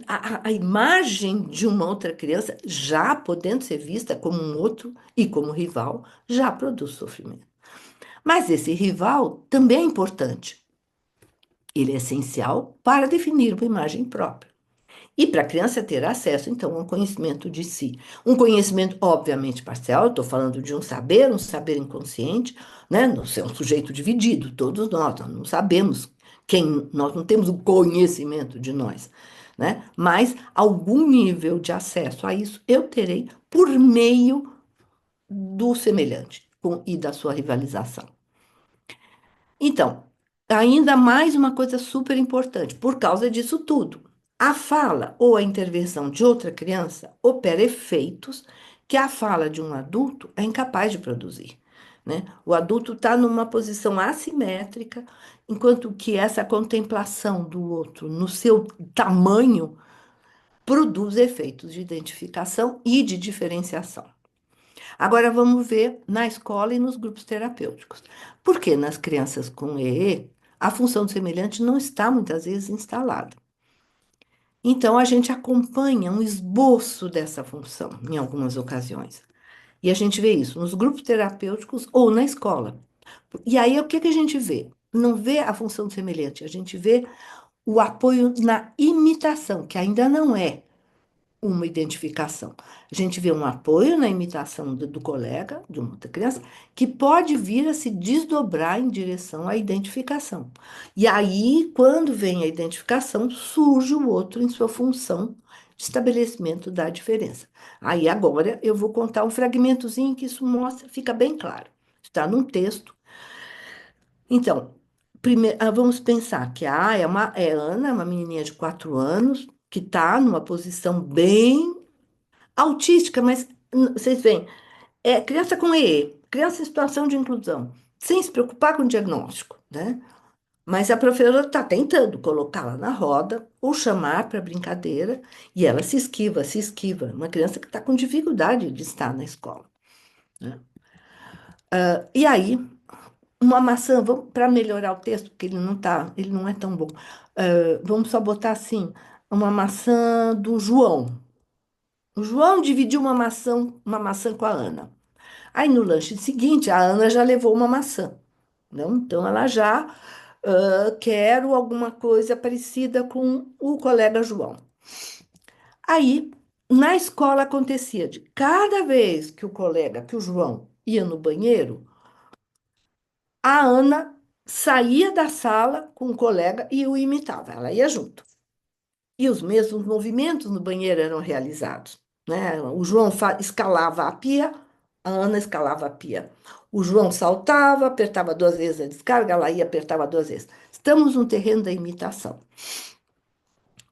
[SPEAKER 1] A imagem de uma outra criança, já podendo ser vista como um outro e como rival, já produz sofrimento. Mas esse rival também é importante. Ele é essencial para definir uma imagem própria. E para a criança ter acesso, então, a um conhecimento de si. Um conhecimento, obviamente, parcial, estou falando de um saber inconsciente, né? Não ser um sujeito dividido, todos nós não sabemos quem, nós não temos o conhecimento de nós, né? Mas algum nível de acesso a isso eu terei por meio do semelhante e da sua rivalização. Então, ainda mais uma coisa super importante, por causa disso tudo. A fala ou a intervenção de outra criança opera efeitos que a fala de um adulto é incapaz de produzir, né? O adulto está numa posição assimétrica, enquanto que essa contemplação do outro no seu tamanho produz efeitos de identificação e de diferenciação. Agora vamos ver na escola e nos grupos terapêuticos. Porque nas crianças com EE, a função do semelhante não está muitas vezes instalada. Então a gente acompanha um esboço dessa função em algumas ocasiões. E a gente vê isso nos grupos terapêuticos ou na escola. E aí o que que a gente vê? Não vê a função do semelhante, a gente vê o apoio na imitação, que ainda não é uma identificação. A gente vê um apoio na imitação do colega, de uma outra criança, que pode vir a se desdobrar em direção à identificação. E aí, quando vem a identificação, surge o outro em sua função de estabelecimento da diferença. Aí agora eu vou contar um fragmentozinho que isso mostra, fica bem claro. Está num texto. Então, primeiro, vamos pensar que a A é Ana, uma menininha de 4 anos, que está numa posição bem autística, mas vocês veem, é criança com EE, criança em situação de inclusão, sem se preocupar com o diagnóstico, né? Mas a professora está tentando colocá-la na roda ou chamar para brincadeira e ela se esquiva, se esquiva. Uma criança que está com dificuldade de estar na escola, né? E aí, uma maçã, para melhorar o texto, porque ele não é tão bom. Vamos só botar assim, uma maçã do João. O João dividiu uma maçã com a Ana. Aí no lanche seguinte, a Ana já levou uma maçã, não? Então ela já quer alguma coisa parecida com o colega João. Aí na escola acontecia de cada vez que que o João ia no banheiro, a Ana saía da sala com o colega e o imitava, ela ia junto. E os mesmos movimentos no banheiro eram realizados, né? O João escalava a pia, a Ana escalava a pia. O João saltava, apertava duas vezes a descarga, ela ia, apertava duas vezes. Estamos no terreno da imitação.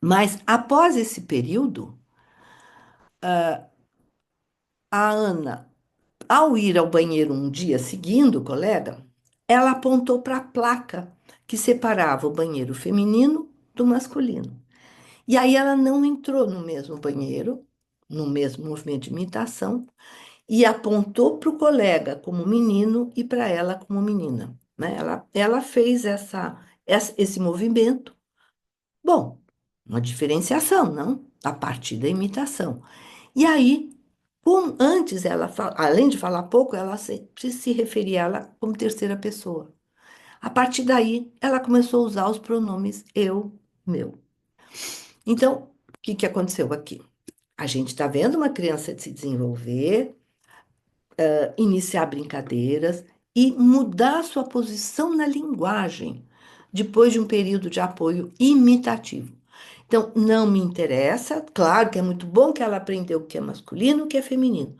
[SPEAKER 1] Mas após esse período, a Ana, ao ir ao banheiro um dia seguindo o colega, ela apontou para a placa que separava o banheiro feminino do masculino. E aí ela não entrou no mesmo banheiro, no mesmo movimento de imitação, e apontou para o colega como menino e para ela como menina, né? Ela fez esse movimento. Bom, uma diferenciação, não? A partir da imitação. E aí, antes além de falar pouco, ela se referia a ela como terceira pessoa. A partir daí, ela começou a usar os pronomes eu, meu. Então, o que que aconteceu aqui? A gente está vendo uma criança se desenvolver, iniciar brincadeiras e mudar sua posição na linguagem depois de um período de apoio imitativo. Então, não me interessa, claro que é muito bom que ela aprendeu o que é masculino, o que é feminino,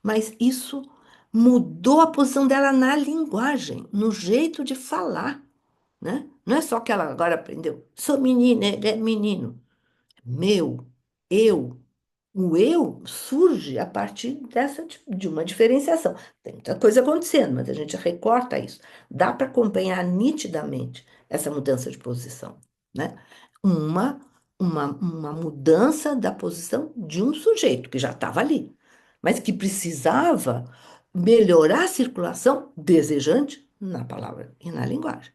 [SPEAKER 1] mas isso mudou a posição dela na linguagem, no jeito de falar, né? Não é só que ela agora aprendeu, sou menina, ele é menino. Meu, eu. O eu surge a partir de uma diferenciação. Tem muita coisa acontecendo, mas a gente recorta isso. Dá para acompanhar nitidamente essa mudança de posição, né? Uma, uma mudança da posição de um sujeito que já estava ali, mas que precisava melhorar a circulação desejante na palavra e na linguagem.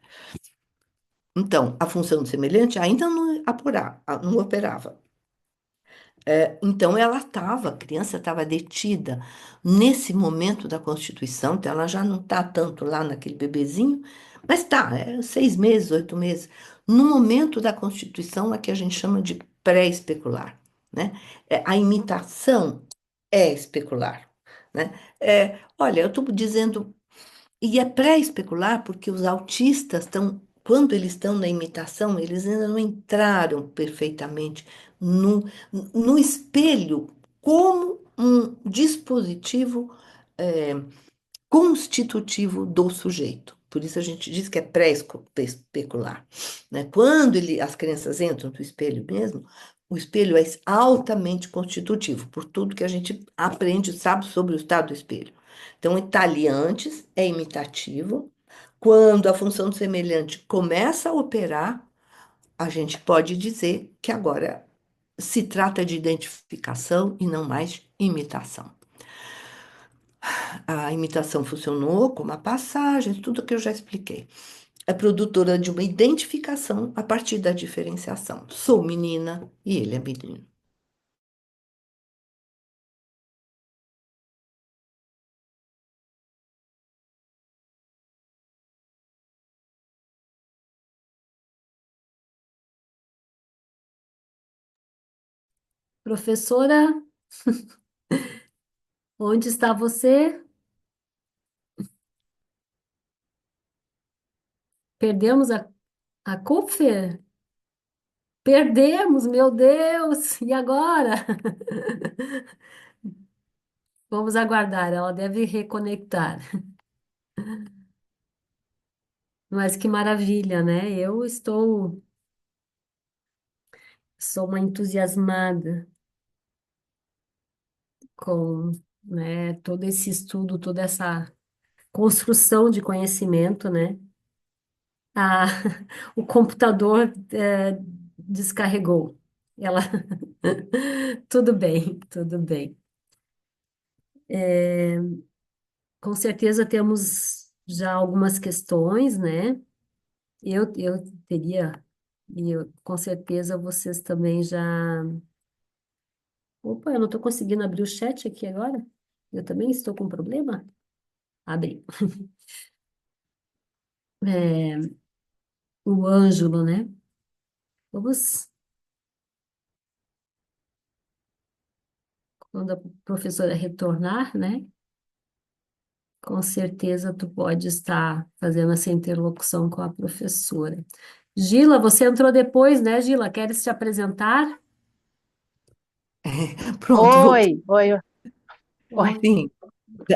[SPEAKER 1] Então, a função do semelhante ainda não operava. Então a criança estava detida nesse momento da Constituição, então ela já não está tanto lá naquele bebezinho, mas está, 6 meses, 8 meses. No momento da Constituição é que a gente chama de pré-especular, né? A imitação é especular, né? Olha, eu estou dizendo e é pré-especular porque os autistas estão, quando eles estão na imitação, eles ainda não entraram perfeitamente no, no espelho como um dispositivo é, constitutivo do sujeito. Por isso a gente diz que é pré-especular, né? Quando as crianças entram no espelho mesmo, o espelho é altamente constitutivo, por tudo que a gente aprende, sabe sobre o estado do espelho. Então, está ali antes, é imitativo. Quando a função do semelhante começa a operar, a gente pode dizer que agora se trata de identificação e não mais imitação. A imitação funcionou como a passagem, tudo que eu já expliquei. É produtora de uma identificação a partir da diferenciação. Sou menina e ele é menino.
[SPEAKER 4] Professora, onde está você? Perdemos a Kupfer? Perdemos, meu Deus! E agora? Vamos aguardar, ela deve reconectar. Mas que maravilha, né? Sou uma entusiasmada com, né, todo esse estudo, toda essa construção de conhecimento, né? Ah, o computador descarregou. Ela. Tudo bem, tudo bem. Com certeza temos já algumas questões, né? Eu teria, com certeza vocês também já. Opa, eu não estou conseguindo abrir o chat aqui agora. Eu também estou com problema? Abri. É, o Ângelo, né? Vamos, quando a professora retornar, né? Com certeza tu pode estar fazendo essa interlocução com a professora. Gila, você entrou depois, né, Gila? Queres te apresentar?
[SPEAKER 1] Pronto, vou.
[SPEAKER 5] Oi, oi, oi.
[SPEAKER 1] Sim,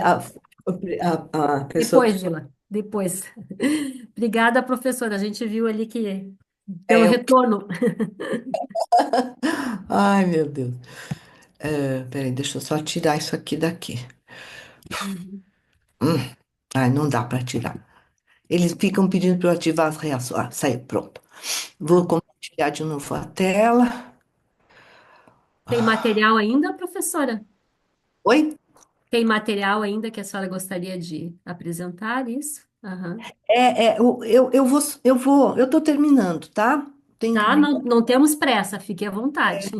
[SPEAKER 1] a, a pessoa que
[SPEAKER 4] Depois, Gila, depois. Obrigada, professora. A gente viu ali que, pelo
[SPEAKER 1] é eu.
[SPEAKER 4] retorno.
[SPEAKER 1] Ai, meu Deus. Peraí, deixa eu só tirar isso aqui daqui.
[SPEAKER 4] Uhum.
[SPEAKER 1] Hum, ai, não dá para tirar. Eles ficam pedindo para eu ativar as reações. Ah, saiu, pronto.
[SPEAKER 4] Tá
[SPEAKER 1] Vou
[SPEAKER 4] bom.
[SPEAKER 1] compartilhar de novo a tela.
[SPEAKER 4] Tem material ainda, professora?
[SPEAKER 1] Oi?
[SPEAKER 4] Tem material ainda que a senhora gostaria de apresentar, isso? Aham.
[SPEAKER 1] Eu tô terminando, tá? Tem,
[SPEAKER 4] Tá, não, não temos pressa, fique à vontade.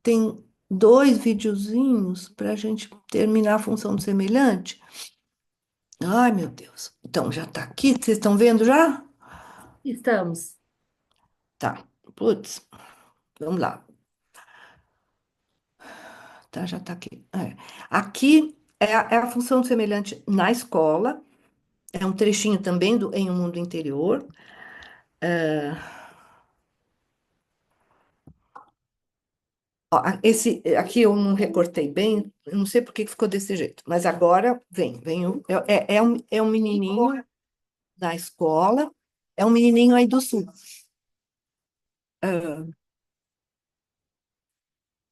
[SPEAKER 1] tem dois videozinhos para a gente terminar a função do semelhante. Ai, meu Deus. Então, já tá aqui, vocês estão vendo já?
[SPEAKER 4] Estamos.
[SPEAKER 1] Tá. Putz, vamos lá. Tá, já tá aqui. Aqui é a função do semelhante na escola. É um trechinho também do Em um Mundo Interior. Ó, esse aqui eu não recortei bem, eu não sei por que que ficou desse jeito, mas agora vem é um menininho da escola, é um menininho aí do sul. Ah,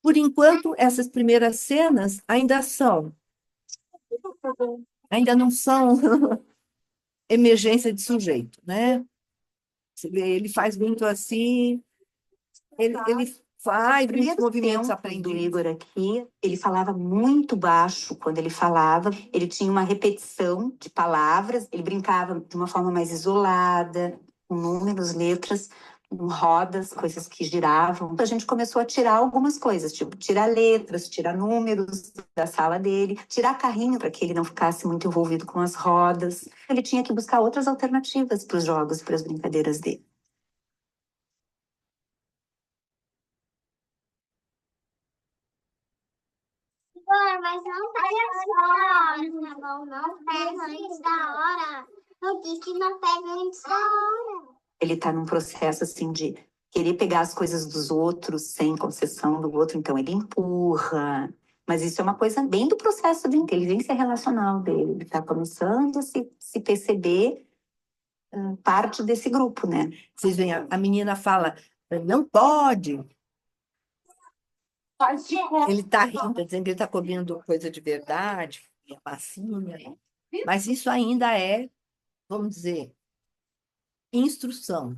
[SPEAKER 1] por enquanto, essas primeiras cenas ainda não são emergência de sujeito, né? Você vê, ele faz muito assim, ele faz muitos movimentos
[SPEAKER 6] Tempo do
[SPEAKER 1] aprendidos.
[SPEAKER 6] Igor aqui, ele falava muito baixo quando ele falava, ele tinha uma repetição de palavras, ele brincava de uma forma mais isolada, com números, letras, com rodas, coisas que giravam. A gente começou a tirar algumas coisas, tipo tirar letras, tirar números da sala dele, tirar carrinho para que ele não ficasse muito envolvido com as rodas. Ele tinha que buscar outras alternativas para os jogos, para as brincadeiras dele.
[SPEAKER 7] Mas não pega agora, tá bom? Não pega antes da hora. Eu disse que não pega antes da hora.
[SPEAKER 6] Ele está num processo assim de querer pegar as coisas dos outros sem concessão do outro, então ele empurra. Mas isso é uma coisa bem do processo de inteligência relacional dele. Ele está começando a se perceber parte desse grupo, né?
[SPEAKER 1] Vocês veem, a menina fala, não pode. Ele está rindo, tá dizendo que ele está comendo coisa de verdade, massinha, né? Mas isso ainda é, vamos dizer, instrução,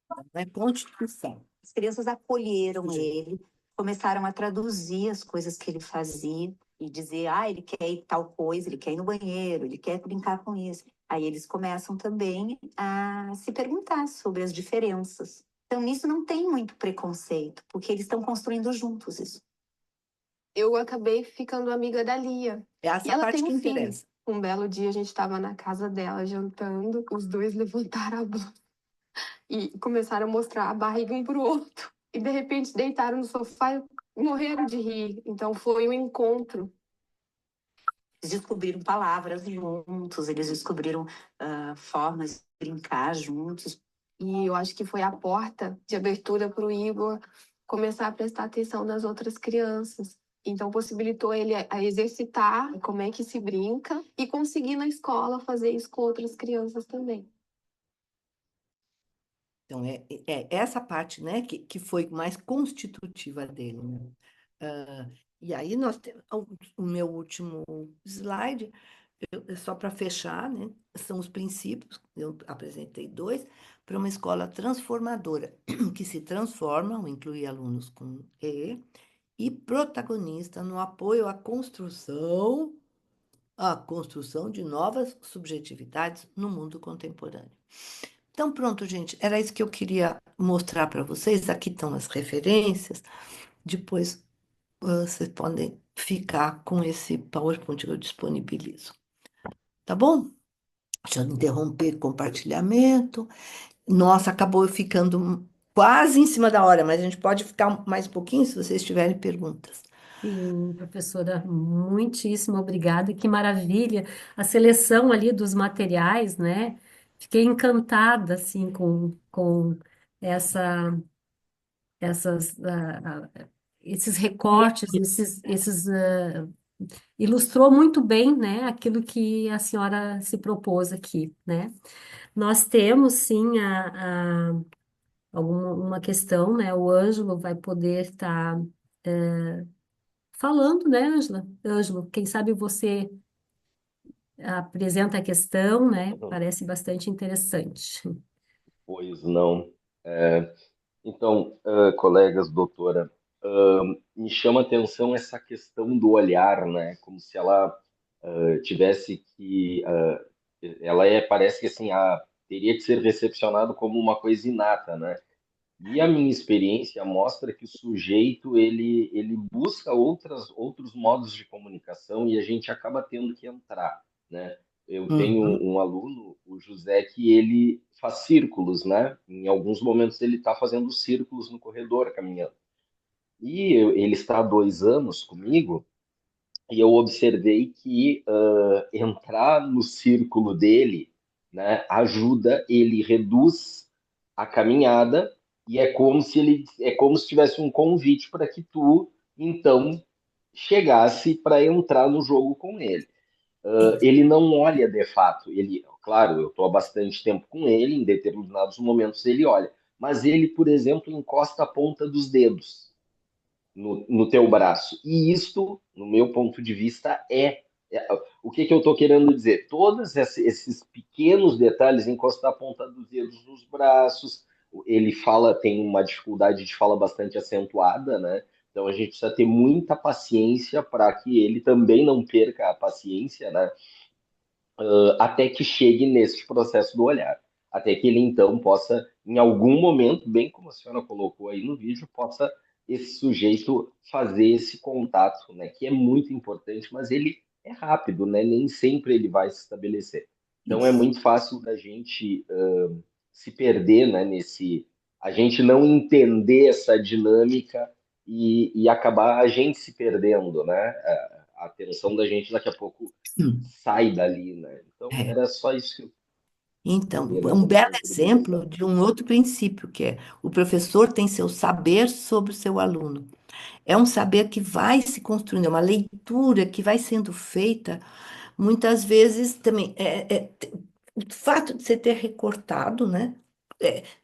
[SPEAKER 1] não é constituição.
[SPEAKER 6] As crianças acolheram ele, começaram a traduzir as coisas que ele fazia e dizer, ele quer ir tal coisa, ele quer ir no banheiro, ele quer brincar com isso. Aí eles começam também a se perguntar sobre as diferenças. Então, nisso não tem muito preconceito, porque eles estão construindo juntos isso.
[SPEAKER 8] Eu acabei ficando amiga da Lia.
[SPEAKER 1] É essa
[SPEAKER 8] E ela
[SPEAKER 1] parte
[SPEAKER 8] tem
[SPEAKER 1] que
[SPEAKER 8] um filho.
[SPEAKER 1] interessa.
[SPEAKER 8] Um belo dia a gente estava na casa dela jantando, os dois levantaram a blusa e começaram a mostrar a barriga um pro outro. E de repente deitaram no sofá e morreram de rir. Então foi um encontro.
[SPEAKER 6] Eles descobriram palavras juntos, eles descobriram formas de brincar juntos.
[SPEAKER 8] E eu acho que foi a porta de abertura para o Igor começar a prestar atenção nas outras crianças. Então, possibilitou ele a exercitar como é que se brinca e conseguir na escola fazer isso com outras crianças também.
[SPEAKER 1] Então, é essa parte, né, que foi mais constitutiva dele, né? E aí nós temos o meu último slide, só para fechar, né? São os princípios, eu apresentei dois, para uma escola transformadora, que se transformam, inclui alunos com e protagonista no apoio à construção de novas subjetividades no mundo contemporâneo. Então, pronto, gente, era isso que eu queria mostrar para vocês. Aqui estão as referências. Depois, vocês podem ficar com esse PowerPoint que eu disponibilizo. Tá bom? Deixa eu interromper o compartilhamento. Nossa, acabou ficando quase em cima da hora, mas a gente pode ficar mais um pouquinho se vocês tiverem perguntas.
[SPEAKER 4] Sim, professora, muitíssimo obrigada. Que maravilha a seleção ali dos materiais, né? Fiquei encantada assim com essa, esses recortes, ilustrou muito bem, né, aquilo que a senhora se propôs aqui, né? Nós temos sim alguma uma questão, né? O Ângelo vai poder estar falando, né, Ângela? Ângelo, quem sabe você apresenta a questão, né? Parece bastante interessante.
[SPEAKER 9] Pois não. Então, colegas, doutora, me chama a atenção essa questão do olhar, né? Como se ela tivesse que, parece que assim, teria que ser recepcionado como uma coisa inata, né? E a minha experiência mostra que o sujeito ele busca outros modos de comunicação e a gente acaba tendo que entrar, né? Eu tenho
[SPEAKER 1] Uhum.
[SPEAKER 9] um aluno, o José, que ele faz círculos, né? Em alguns momentos ele está fazendo círculos no corredor, caminhando. Ele está há 2 anos comigo e eu observei que entrar no círculo dele, né, ajuda, ele reduz a caminhada e é como se tivesse um convite para que tu então chegasse para entrar no jogo com ele.
[SPEAKER 1] Isso.
[SPEAKER 9] Ele não olha de fato, claro, eu estou há bastante tempo com ele, em determinados momentos ele olha, mas ele, por exemplo, encosta a ponta dos dedos no teu braço. E isto, no meu ponto de vista, o que eu estou querendo dizer? Todos esses pequenos detalhes, encostar a ponta dos dedos nos braços, ele tem uma dificuldade de fala bastante acentuada, né? Então a gente precisa ter muita paciência para que ele também não perca a paciência, né? Até que chegue nesse processo do olhar. Até que ele então possa, em algum momento, bem como a senhora colocou aí no vídeo, possa esse sujeito fazer esse contato, né? Que é muito importante, mas ele é rápido, né? Nem sempre ele vai se estabelecer. Então é
[SPEAKER 1] Isso.
[SPEAKER 9] muito fácil da gente se perder, né? A gente não entender essa dinâmica e acabar a gente se perdendo, né? A atenção da gente daqui a pouco
[SPEAKER 1] Hum.
[SPEAKER 9] sai dali, né? Então,
[SPEAKER 1] É.
[SPEAKER 9] era só isso que eu
[SPEAKER 1] Então,
[SPEAKER 9] queria
[SPEAKER 1] um
[SPEAKER 9] nessa minha
[SPEAKER 1] belo
[SPEAKER 9] contribuição.
[SPEAKER 1] exemplo de um outro princípio, que é o professor tem seu saber sobre o seu aluno. É um saber que vai se construindo, é uma leitura que vai sendo feita, muitas vezes também. O fato de você ter recortado, né?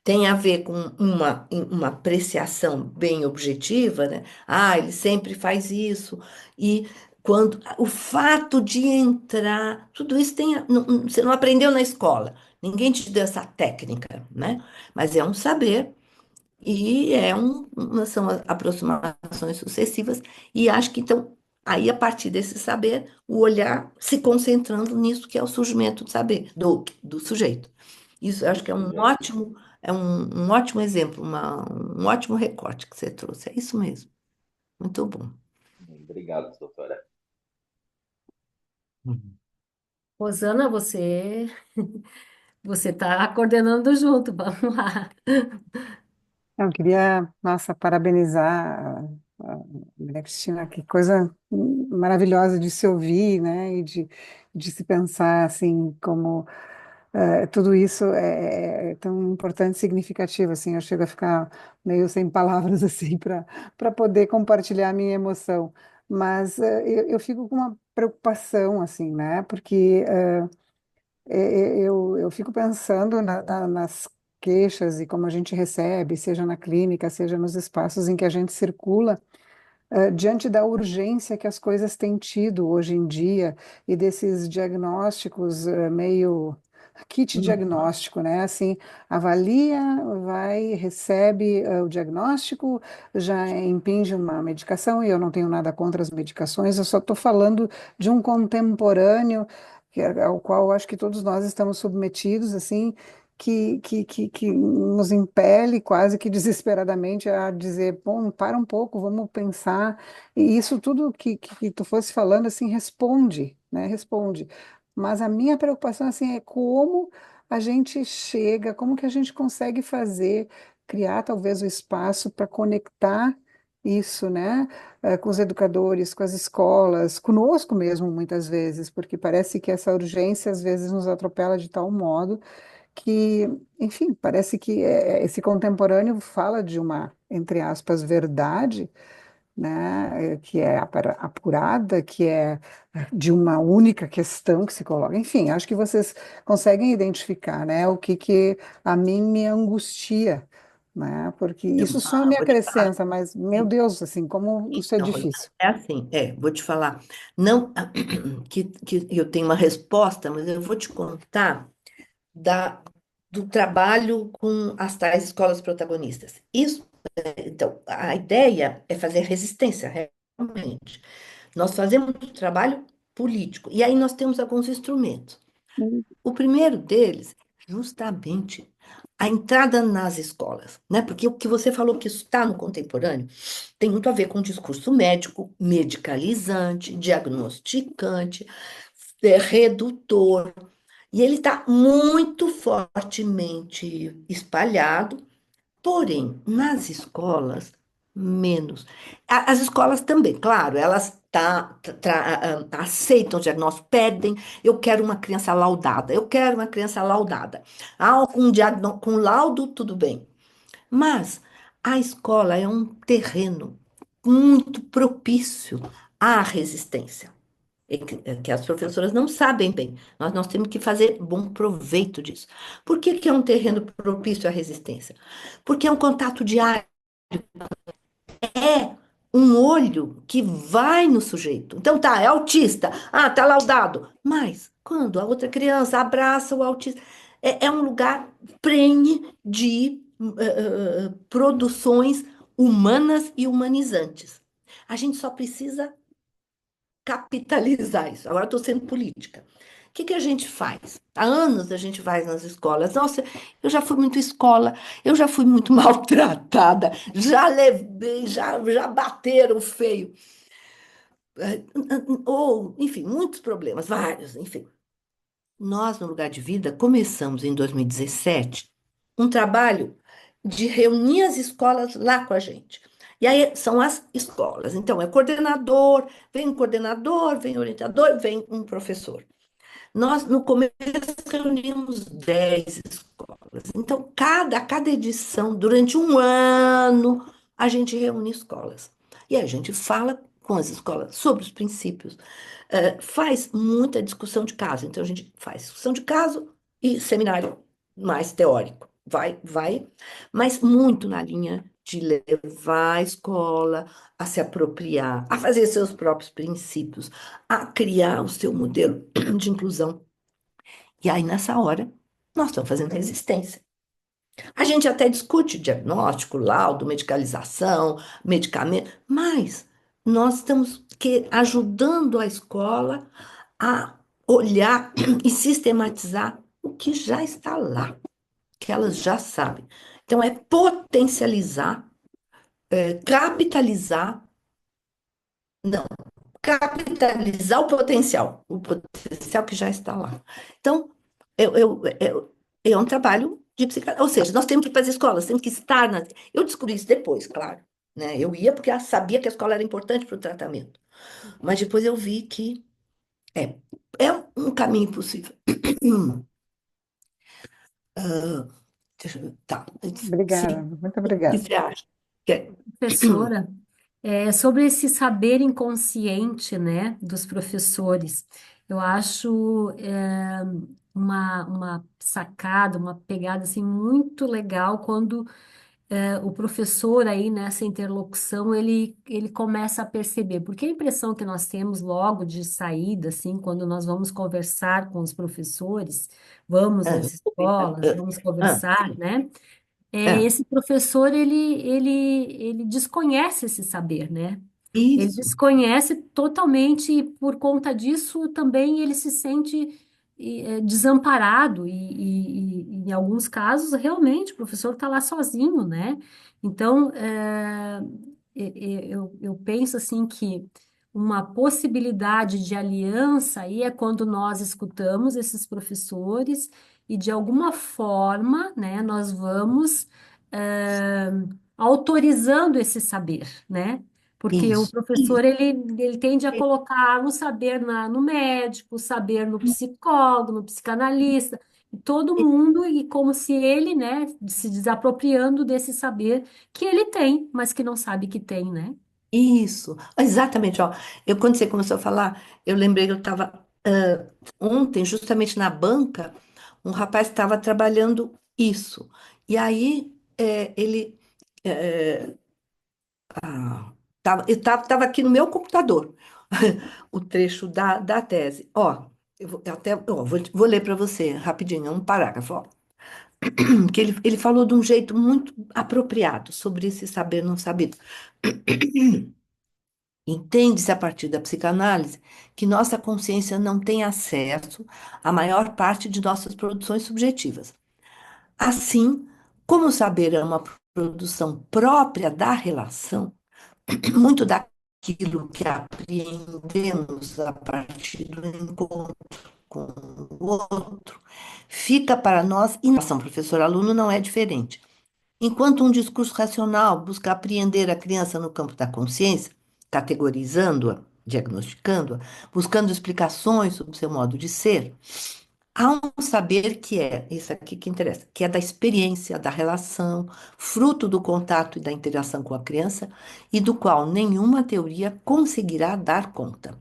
[SPEAKER 1] Tem a ver com uma apreciação bem objetiva, né? Ah, ele sempre faz isso. E quando o fato de entrar, tudo isso você não aprendeu na escola. Ninguém te deu essa técnica, né? Mas é um saber e são aproximações sucessivas. E acho que então, aí a partir desse saber, o olhar se concentrando nisso que é o surgimento do saber, do sujeito. Isso eu
[SPEAKER 9] Do
[SPEAKER 1] acho que é um
[SPEAKER 9] sujeito.
[SPEAKER 1] ótimo, um ótimo exemplo, um ótimo recorte que você trouxe. É isso mesmo. Muito bom.
[SPEAKER 9] Obrigado, doutora.
[SPEAKER 1] Uhum.
[SPEAKER 4] Rosana, você está coordenando junto, vamos lá.
[SPEAKER 5] Eu queria, nossa, parabenizar a Maria Cristina, que coisa maravilhosa de se ouvir, né, e de se pensar, assim, como tudo isso é tão importante e significativo, assim, eu chego a ficar meio sem palavras, assim, para poder compartilhar a minha emoção, mas eu fico com uma preocupação, assim, né, porque eu fico pensando nas queixas e como a gente recebe, seja na clínica, seja nos espaços em que a gente circula, diante da urgência que as coisas têm tido hoje em dia e desses diagnósticos meio kit
[SPEAKER 1] Uhum.
[SPEAKER 5] diagnóstico, né? Assim, avalia, vai, recebe o diagnóstico, já impinge uma medicação, e eu não tenho nada contra as medicações, eu só estou falando de um contemporâneo ao qual eu acho que todos nós estamos submetidos, assim, que nos impele quase que desesperadamente a dizer, bom, para um pouco, vamos pensar. E isso tudo que tu fosse falando, assim, responde, né? Responde. Mas a minha preocupação, assim, é como a gente chega, como que a gente consegue fazer, criar talvez o espaço para conectar isso, né? Com os educadores, com as escolas, conosco mesmo, muitas vezes, porque parece que essa urgência às vezes nos atropela de tal modo que, enfim, parece que esse contemporâneo fala de uma, entre aspas, verdade, né, que é apurada, que é de uma única questão que se coloca. Enfim, acho que vocês conseguem identificar, né, o que a mim me angustia, né, porque isso só me
[SPEAKER 1] Vou te falar.
[SPEAKER 5] acrescenta, mas, meu Deus, assim, como isso é
[SPEAKER 1] Então,
[SPEAKER 5] difícil.
[SPEAKER 1] é assim, vou te falar. Não que eu tenho uma resposta, mas eu vou te contar da, do trabalho com as tais escolas protagonistas. Isso, então, a ideia é fazer resistência, realmente. Nós fazemos um trabalho político, e aí nós temos alguns instrumentos. O primeiro deles, justamente, a entrada nas escolas, né? Porque o que você falou que isso está no contemporâneo tem muito a ver com o discurso médico, medicalizante, diagnosticante, redutor. E ele está muito fortemente espalhado, porém, nas escolas, menos. As escolas também, claro, elas aceitam o diagnóstico, pedem, eu quero uma criança laudada, eu quero uma criança laudada. Ah, com laudo, tudo bem. Mas a escola é um terreno muito propício à resistência que as professoras não sabem bem. Nós temos que fazer bom proveito disso. Por que é um terreno propício à resistência? Porque é um contato diário, é um olho que vai no sujeito. Então tá, é autista, tá laudado. Mas quando a outra criança abraça o autista, é um lugar prenhe de produções humanas e humanizantes. A gente só precisa capitalizar isso. Agora estou sendo política. O que a gente faz? Há anos a gente vai nas escolas. Nossa, eu já fui muito escola, eu já fui muito maltratada, já levei, já bateram feio. Ou, enfim, muitos problemas, vários, enfim. Nós, no Lugar de Vida, começamos em 2017 um trabalho de reunir as escolas lá com a gente. E aí são as escolas. Então, vem um coordenador, vem orientador, vem um professor. Nós, no começo, reunimos 10 escolas. Então, cada edição, durante um ano, a gente reúne escolas. E a gente fala com as escolas sobre os princípios. Faz muita discussão de caso. Então, a gente faz discussão de caso e seminário mais teórico. Vai, mas muito na linha de levar a escola a se apropriar, a fazer seus próprios princípios, a criar o seu modelo de inclusão. E aí, nessa hora, nós estamos fazendo resistência. A gente até discute diagnóstico, laudo, medicalização, medicamento, mas nós estamos ajudando a escola a olhar e sistematizar o que já está lá, que elas já sabem. Então, é potencializar, capitalizar, não, capitalizar o potencial que já está lá. Então, é um trabalho de psiquiatria. Ou seja, nós temos que ir para as escolas, temos que estar nas. Eu descobri isso depois, claro. Né? Eu ia porque eu sabia que a escola era importante para o tratamento. Mas depois eu vi que é, é um caminho possível. Ah, tá.
[SPEAKER 5] Obrigada,
[SPEAKER 1] Sim.
[SPEAKER 5] muito
[SPEAKER 1] O que
[SPEAKER 5] obrigada.
[SPEAKER 1] você acha? Que-
[SPEAKER 4] Professora, sobre esse saber inconsciente, né, dos professores, eu acho uma sacada, uma pegada assim muito legal quando o professor aí nessa interlocução, ele começa a perceber, porque a impressão que nós temos logo de saída, assim, quando nós vamos conversar com os professores, vamos
[SPEAKER 1] Ah,
[SPEAKER 4] nas escolas, vamos conversar,
[SPEAKER 1] sim.
[SPEAKER 4] né?
[SPEAKER 1] Ah,
[SPEAKER 4] Esse professor, ele desconhece esse saber, né? Ele
[SPEAKER 1] isso,
[SPEAKER 4] desconhece totalmente e por conta disso também ele se sente desamparado e em alguns casos realmente o professor está lá sozinho, né? Então eu penso assim que uma possibilidade de aliança aí é quando nós escutamos esses professores e de alguma forma, né, nós vamos eh, autorizando esse saber, né? Porque o
[SPEAKER 1] isso.
[SPEAKER 4] professor, ele tende a colocar o saber no médico, o saber no psicólogo, no psicanalista, e todo mundo, e como se ele, né, se desapropriando desse saber que ele tem, mas que não sabe que tem, né?
[SPEAKER 1] Isso, exatamente, ó. Quando você começou a falar, eu lembrei que eu estava ontem, justamente na banca, um rapaz estava trabalhando isso. E aí ele é, tava aqui no meu computador o trecho da tese. Ó, vou ler para você rapidinho, é um parágrafo, ó, que ele falou de um jeito muito apropriado sobre esse saber não sabido. Entende-se a partir da psicanálise que nossa consciência não tem acesso à maior parte de nossas produções subjetivas. Assim, como o saber é uma produção própria da relação, muito daquilo que apreendemos a partir do encontro com o outro fica para nós e nossa professor-aluno não é diferente. Enquanto um discurso racional busca apreender a criança no campo da consciência, categorizando-a, diagnosticando-a, buscando explicações sobre seu modo de ser, há um saber que é, isso aqui que interessa, que é da experiência, da relação, fruto do contato e da interação com a criança, e do qual nenhuma teoria conseguirá dar conta.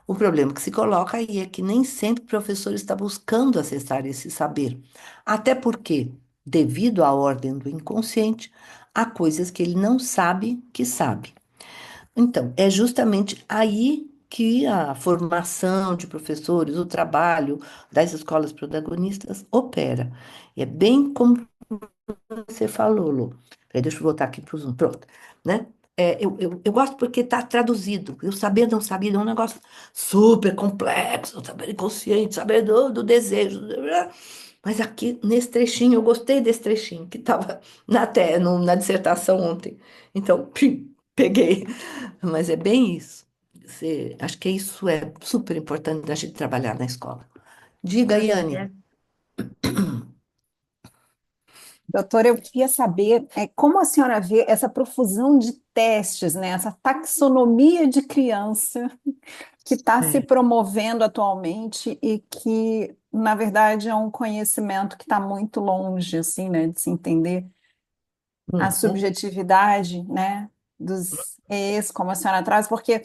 [SPEAKER 1] O problema que se coloca aí é que nem sempre o professor está buscando acessar esse saber, até porque, devido à ordem do inconsciente, há coisas que ele não sabe que sabe. Então, é justamente aí que a formação de professores, o trabalho das escolas protagonistas opera. E é bem como você falou, Lu. Peraí, deixa eu voltar aqui para o Zoom. Pronto, né? Eu gosto porque está traduzido. O saber não sabido é um negócio super complexo, saber inconsciente, saber do desejo. Mas aqui, nesse trechinho, eu gostei desse trechinho que estava na dissertação ontem. Então, pim, peguei. Mas é bem isso. Acho que isso é super importante da gente trabalhar na escola. Diga,
[SPEAKER 4] Tá
[SPEAKER 1] Yane.
[SPEAKER 4] certo.
[SPEAKER 5] Doutora, eu queria saber como a senhora vê essa profusão de testes, né, essa taxonomia de criança que está se
[SPEAKER 1] É.
[SPEAKER 5] promovendo atualmente e que, na verdade, é um conhecimento que está muito longe, assim, né, de se entender a
[SPEAKER 1] Uhum.
[SPEAKER 5] subjetividade, né, dos ex, como a senhora traz, porque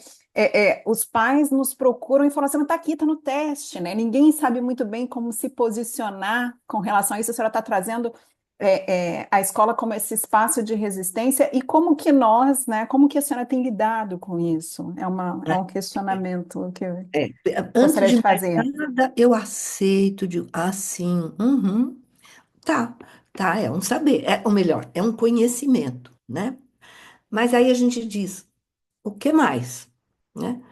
[SPEAKER 5] os pais nos procuram e falam assim, está aqui, está no teste, né? Ninguém sabe muito bem como se posicionar com relação a isso. A senhora está trazendo a escola como esse espaço de resistência e como que nós, né, como que a senhora tem lidado com isso? É um questionamento que eu
[SPEAKER 1] É, antes
[SPEAKER 5] gostaria
[SPEAKER 1] de
[SPEAKER 5] de
[SPEAKER 1] mais
[SPEAKER 5] fazer.
[SPEAKER 1] nada, eu aceito, digo, assim, uhum, tá, tá, é um saber, ou melhor, é um conhecimento, né? Mas aí a gente diz, o que mais, né?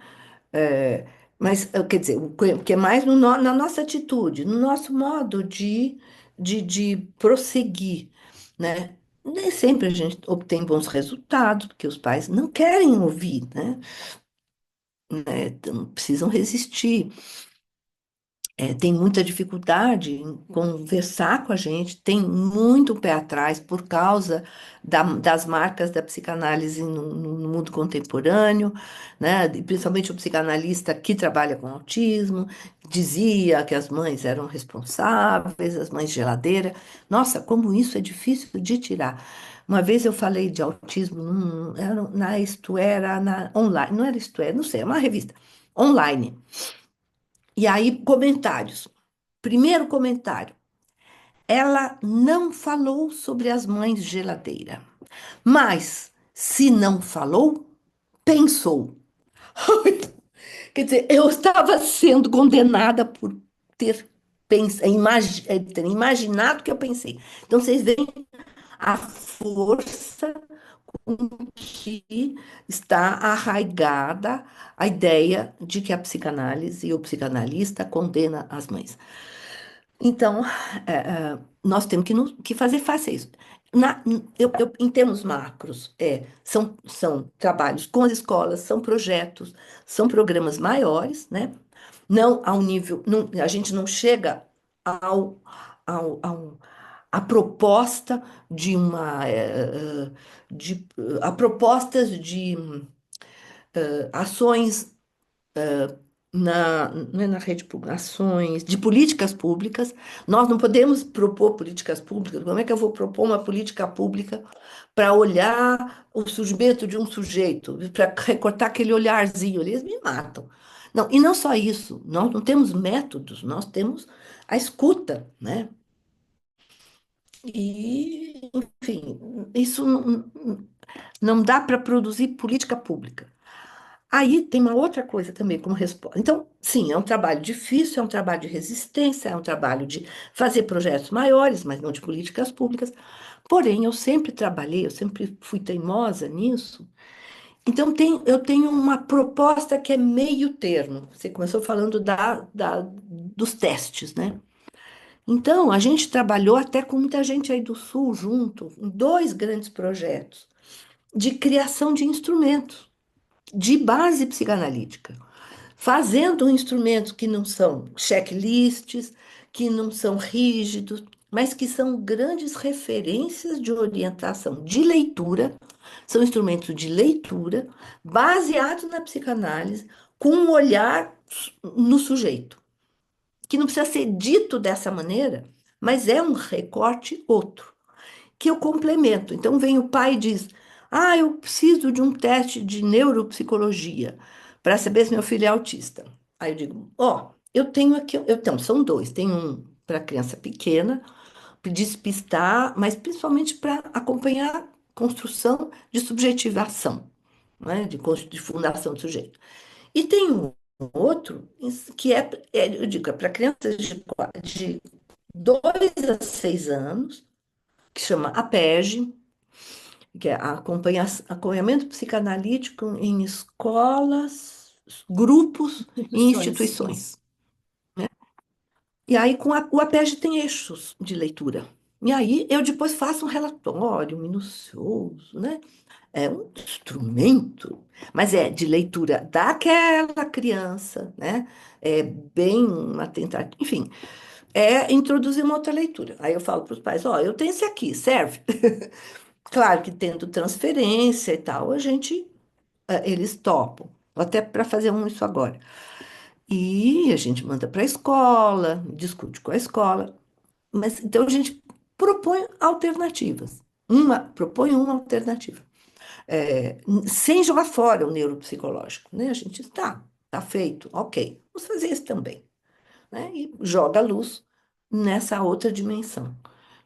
[SPEAKER 1] É, mas, quer dizer, o que mais na nossa atitude, no nosso modo de prosseguir, né? Nem sempre a gente obtém bons resultados, porque os pais não querem ouvir, né? Então, precisam resistir. Tem muita dificuldade em conversar com a gente, tem muito pé atrás por causa das marcas da psicanálise no mundo contemporâneo, né? E principalmente o psicanalista que trabalha com autismo, dizia que as mães eram responsáveis, as mães geladeira. Nossa, como isso é difícil de tirar. Uma vez eu falei de autismo Isto Era, online, não era Isto Era, não sei, é uma revista online. E aí, comentários. Primeiro comentário. ela não falou sobre as mães geladeira. Mas, se não falou, pensou. Quer dizer, eu estava sendo condenada por ter, ter imaginado que eu pensei. Então, vocês veem a força com que está arraigada a ideia de que a psicanálise e o psicanalista condena as mães. Então, nós temos que fazer face a isso. Em termos macros, são trabalhos com as escolas, são projetos, são programas maiores, né? Não ao nível, a gente não chega ao, ao, a proposta de uma, a propostas de ações não é na rede pública, ações de políticas públicas. Nós não podemos propor políticas públicas. Como é que eu vou propor uma política pública para olhar o surgimento de um sujeito, para recortar aquele olharzinho? Eles me matam. Não, e não só isso, nós não temos métodos, nós temos a escuta, né? E, enfim, isso não dá para produzir política pública. Aí tem uma outra coisa também como resposta. Então, sim, é um trabalho difícil, é um trabalho de resistência, é um trabalho de fazer projetos maiores, mas não de políticas públicas. Porém, eu sempre trabalhei, eu sempre fui teimosa nisso. Então, eu tenho uma proposta que é meio termo. Você começou falando dos testes, né? Então, a gente trabalhou até com muita gente aí do Sul junto, em dois grandes projetos de criação de instrumentos de base psicanalítica, fazendo instrumentos que não são checklists, que não são rígidos, mas que são grandes referências de orientação de leitura, são instrumentos de leitura baseados na psicanálise, com um olhar no sujeito, que não precisa ser dito dessa maneira, mas é um recorte outro que eu complemento. Então vem o pai e diz: Ah, eu preciso de um teste de neuropsicologia para saber se meu filho é autista. Aí eu digo: Ó, eu tenho aqui, são dois, tem um para criança pequena, para despistar, mas principalmente para acompanhar a construção de subjetivação, né, de fundação do sujeito. E tem um outro que eu digo, é para crianças de 2 a 6 anos, que chama APEG, que é acompanhamento psicanalítico em escolas, grupos e instituições. Né? E aí, o APEG tem eixos de leitura. E aí, eu depois faço um relatório minucioso, né? É um instrumento, mas é de leitura daquela criança, né? É bem uma tentativa, enfim, é introduzir uma outra leitura. Aí eu falo para os pais: Ó, eu tenho esse aqui, serve? Claro que tendo transferência e tal, eles topam. Até para fazer isso agora. E a gente manda para a escola, discute com a escola. Mas então a gente propõe alternativas. Propõe uma alternativa. Sem jogar fora o neuropsicológico, né? A gente tá feito, ok. Vamos fazer isso também, né? E joga a luz nessa outra dimensão,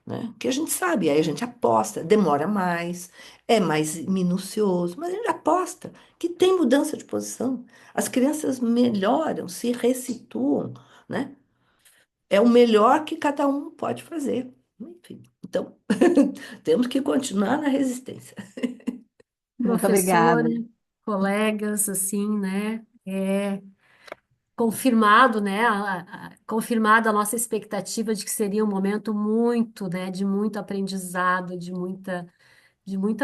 [SPEAKER 1] né? Que a gente sabe, aí a gente aposta, demora mais, é mais minucioso, mas a gente aposta que tem mudança de posição. As crianças melhoram, se ressituam, né? É o melhor que cada um pode fazer. Enfim, então temos que continuar na resistência.
[SPEAKER 5] Muito
[SPEAKER 4] Professora,
[SPEAKER 5] obrigada.
[SPEAKER 4] colegas, assim, né? Confirmado, né? Confirmada a nossa expectativa de que seria um momento muito, né? De muito aprendizado, de muita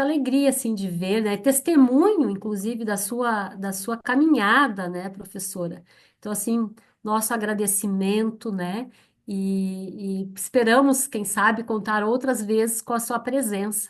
[SPEAKER 4] alegria, assim, de ver, né? Testemunho, inclusive, da sua caminhada, né, professora? Então, assim, nosso agradecimento, né? E esperamos, quem sabe, contar outras vezes com a sua presença.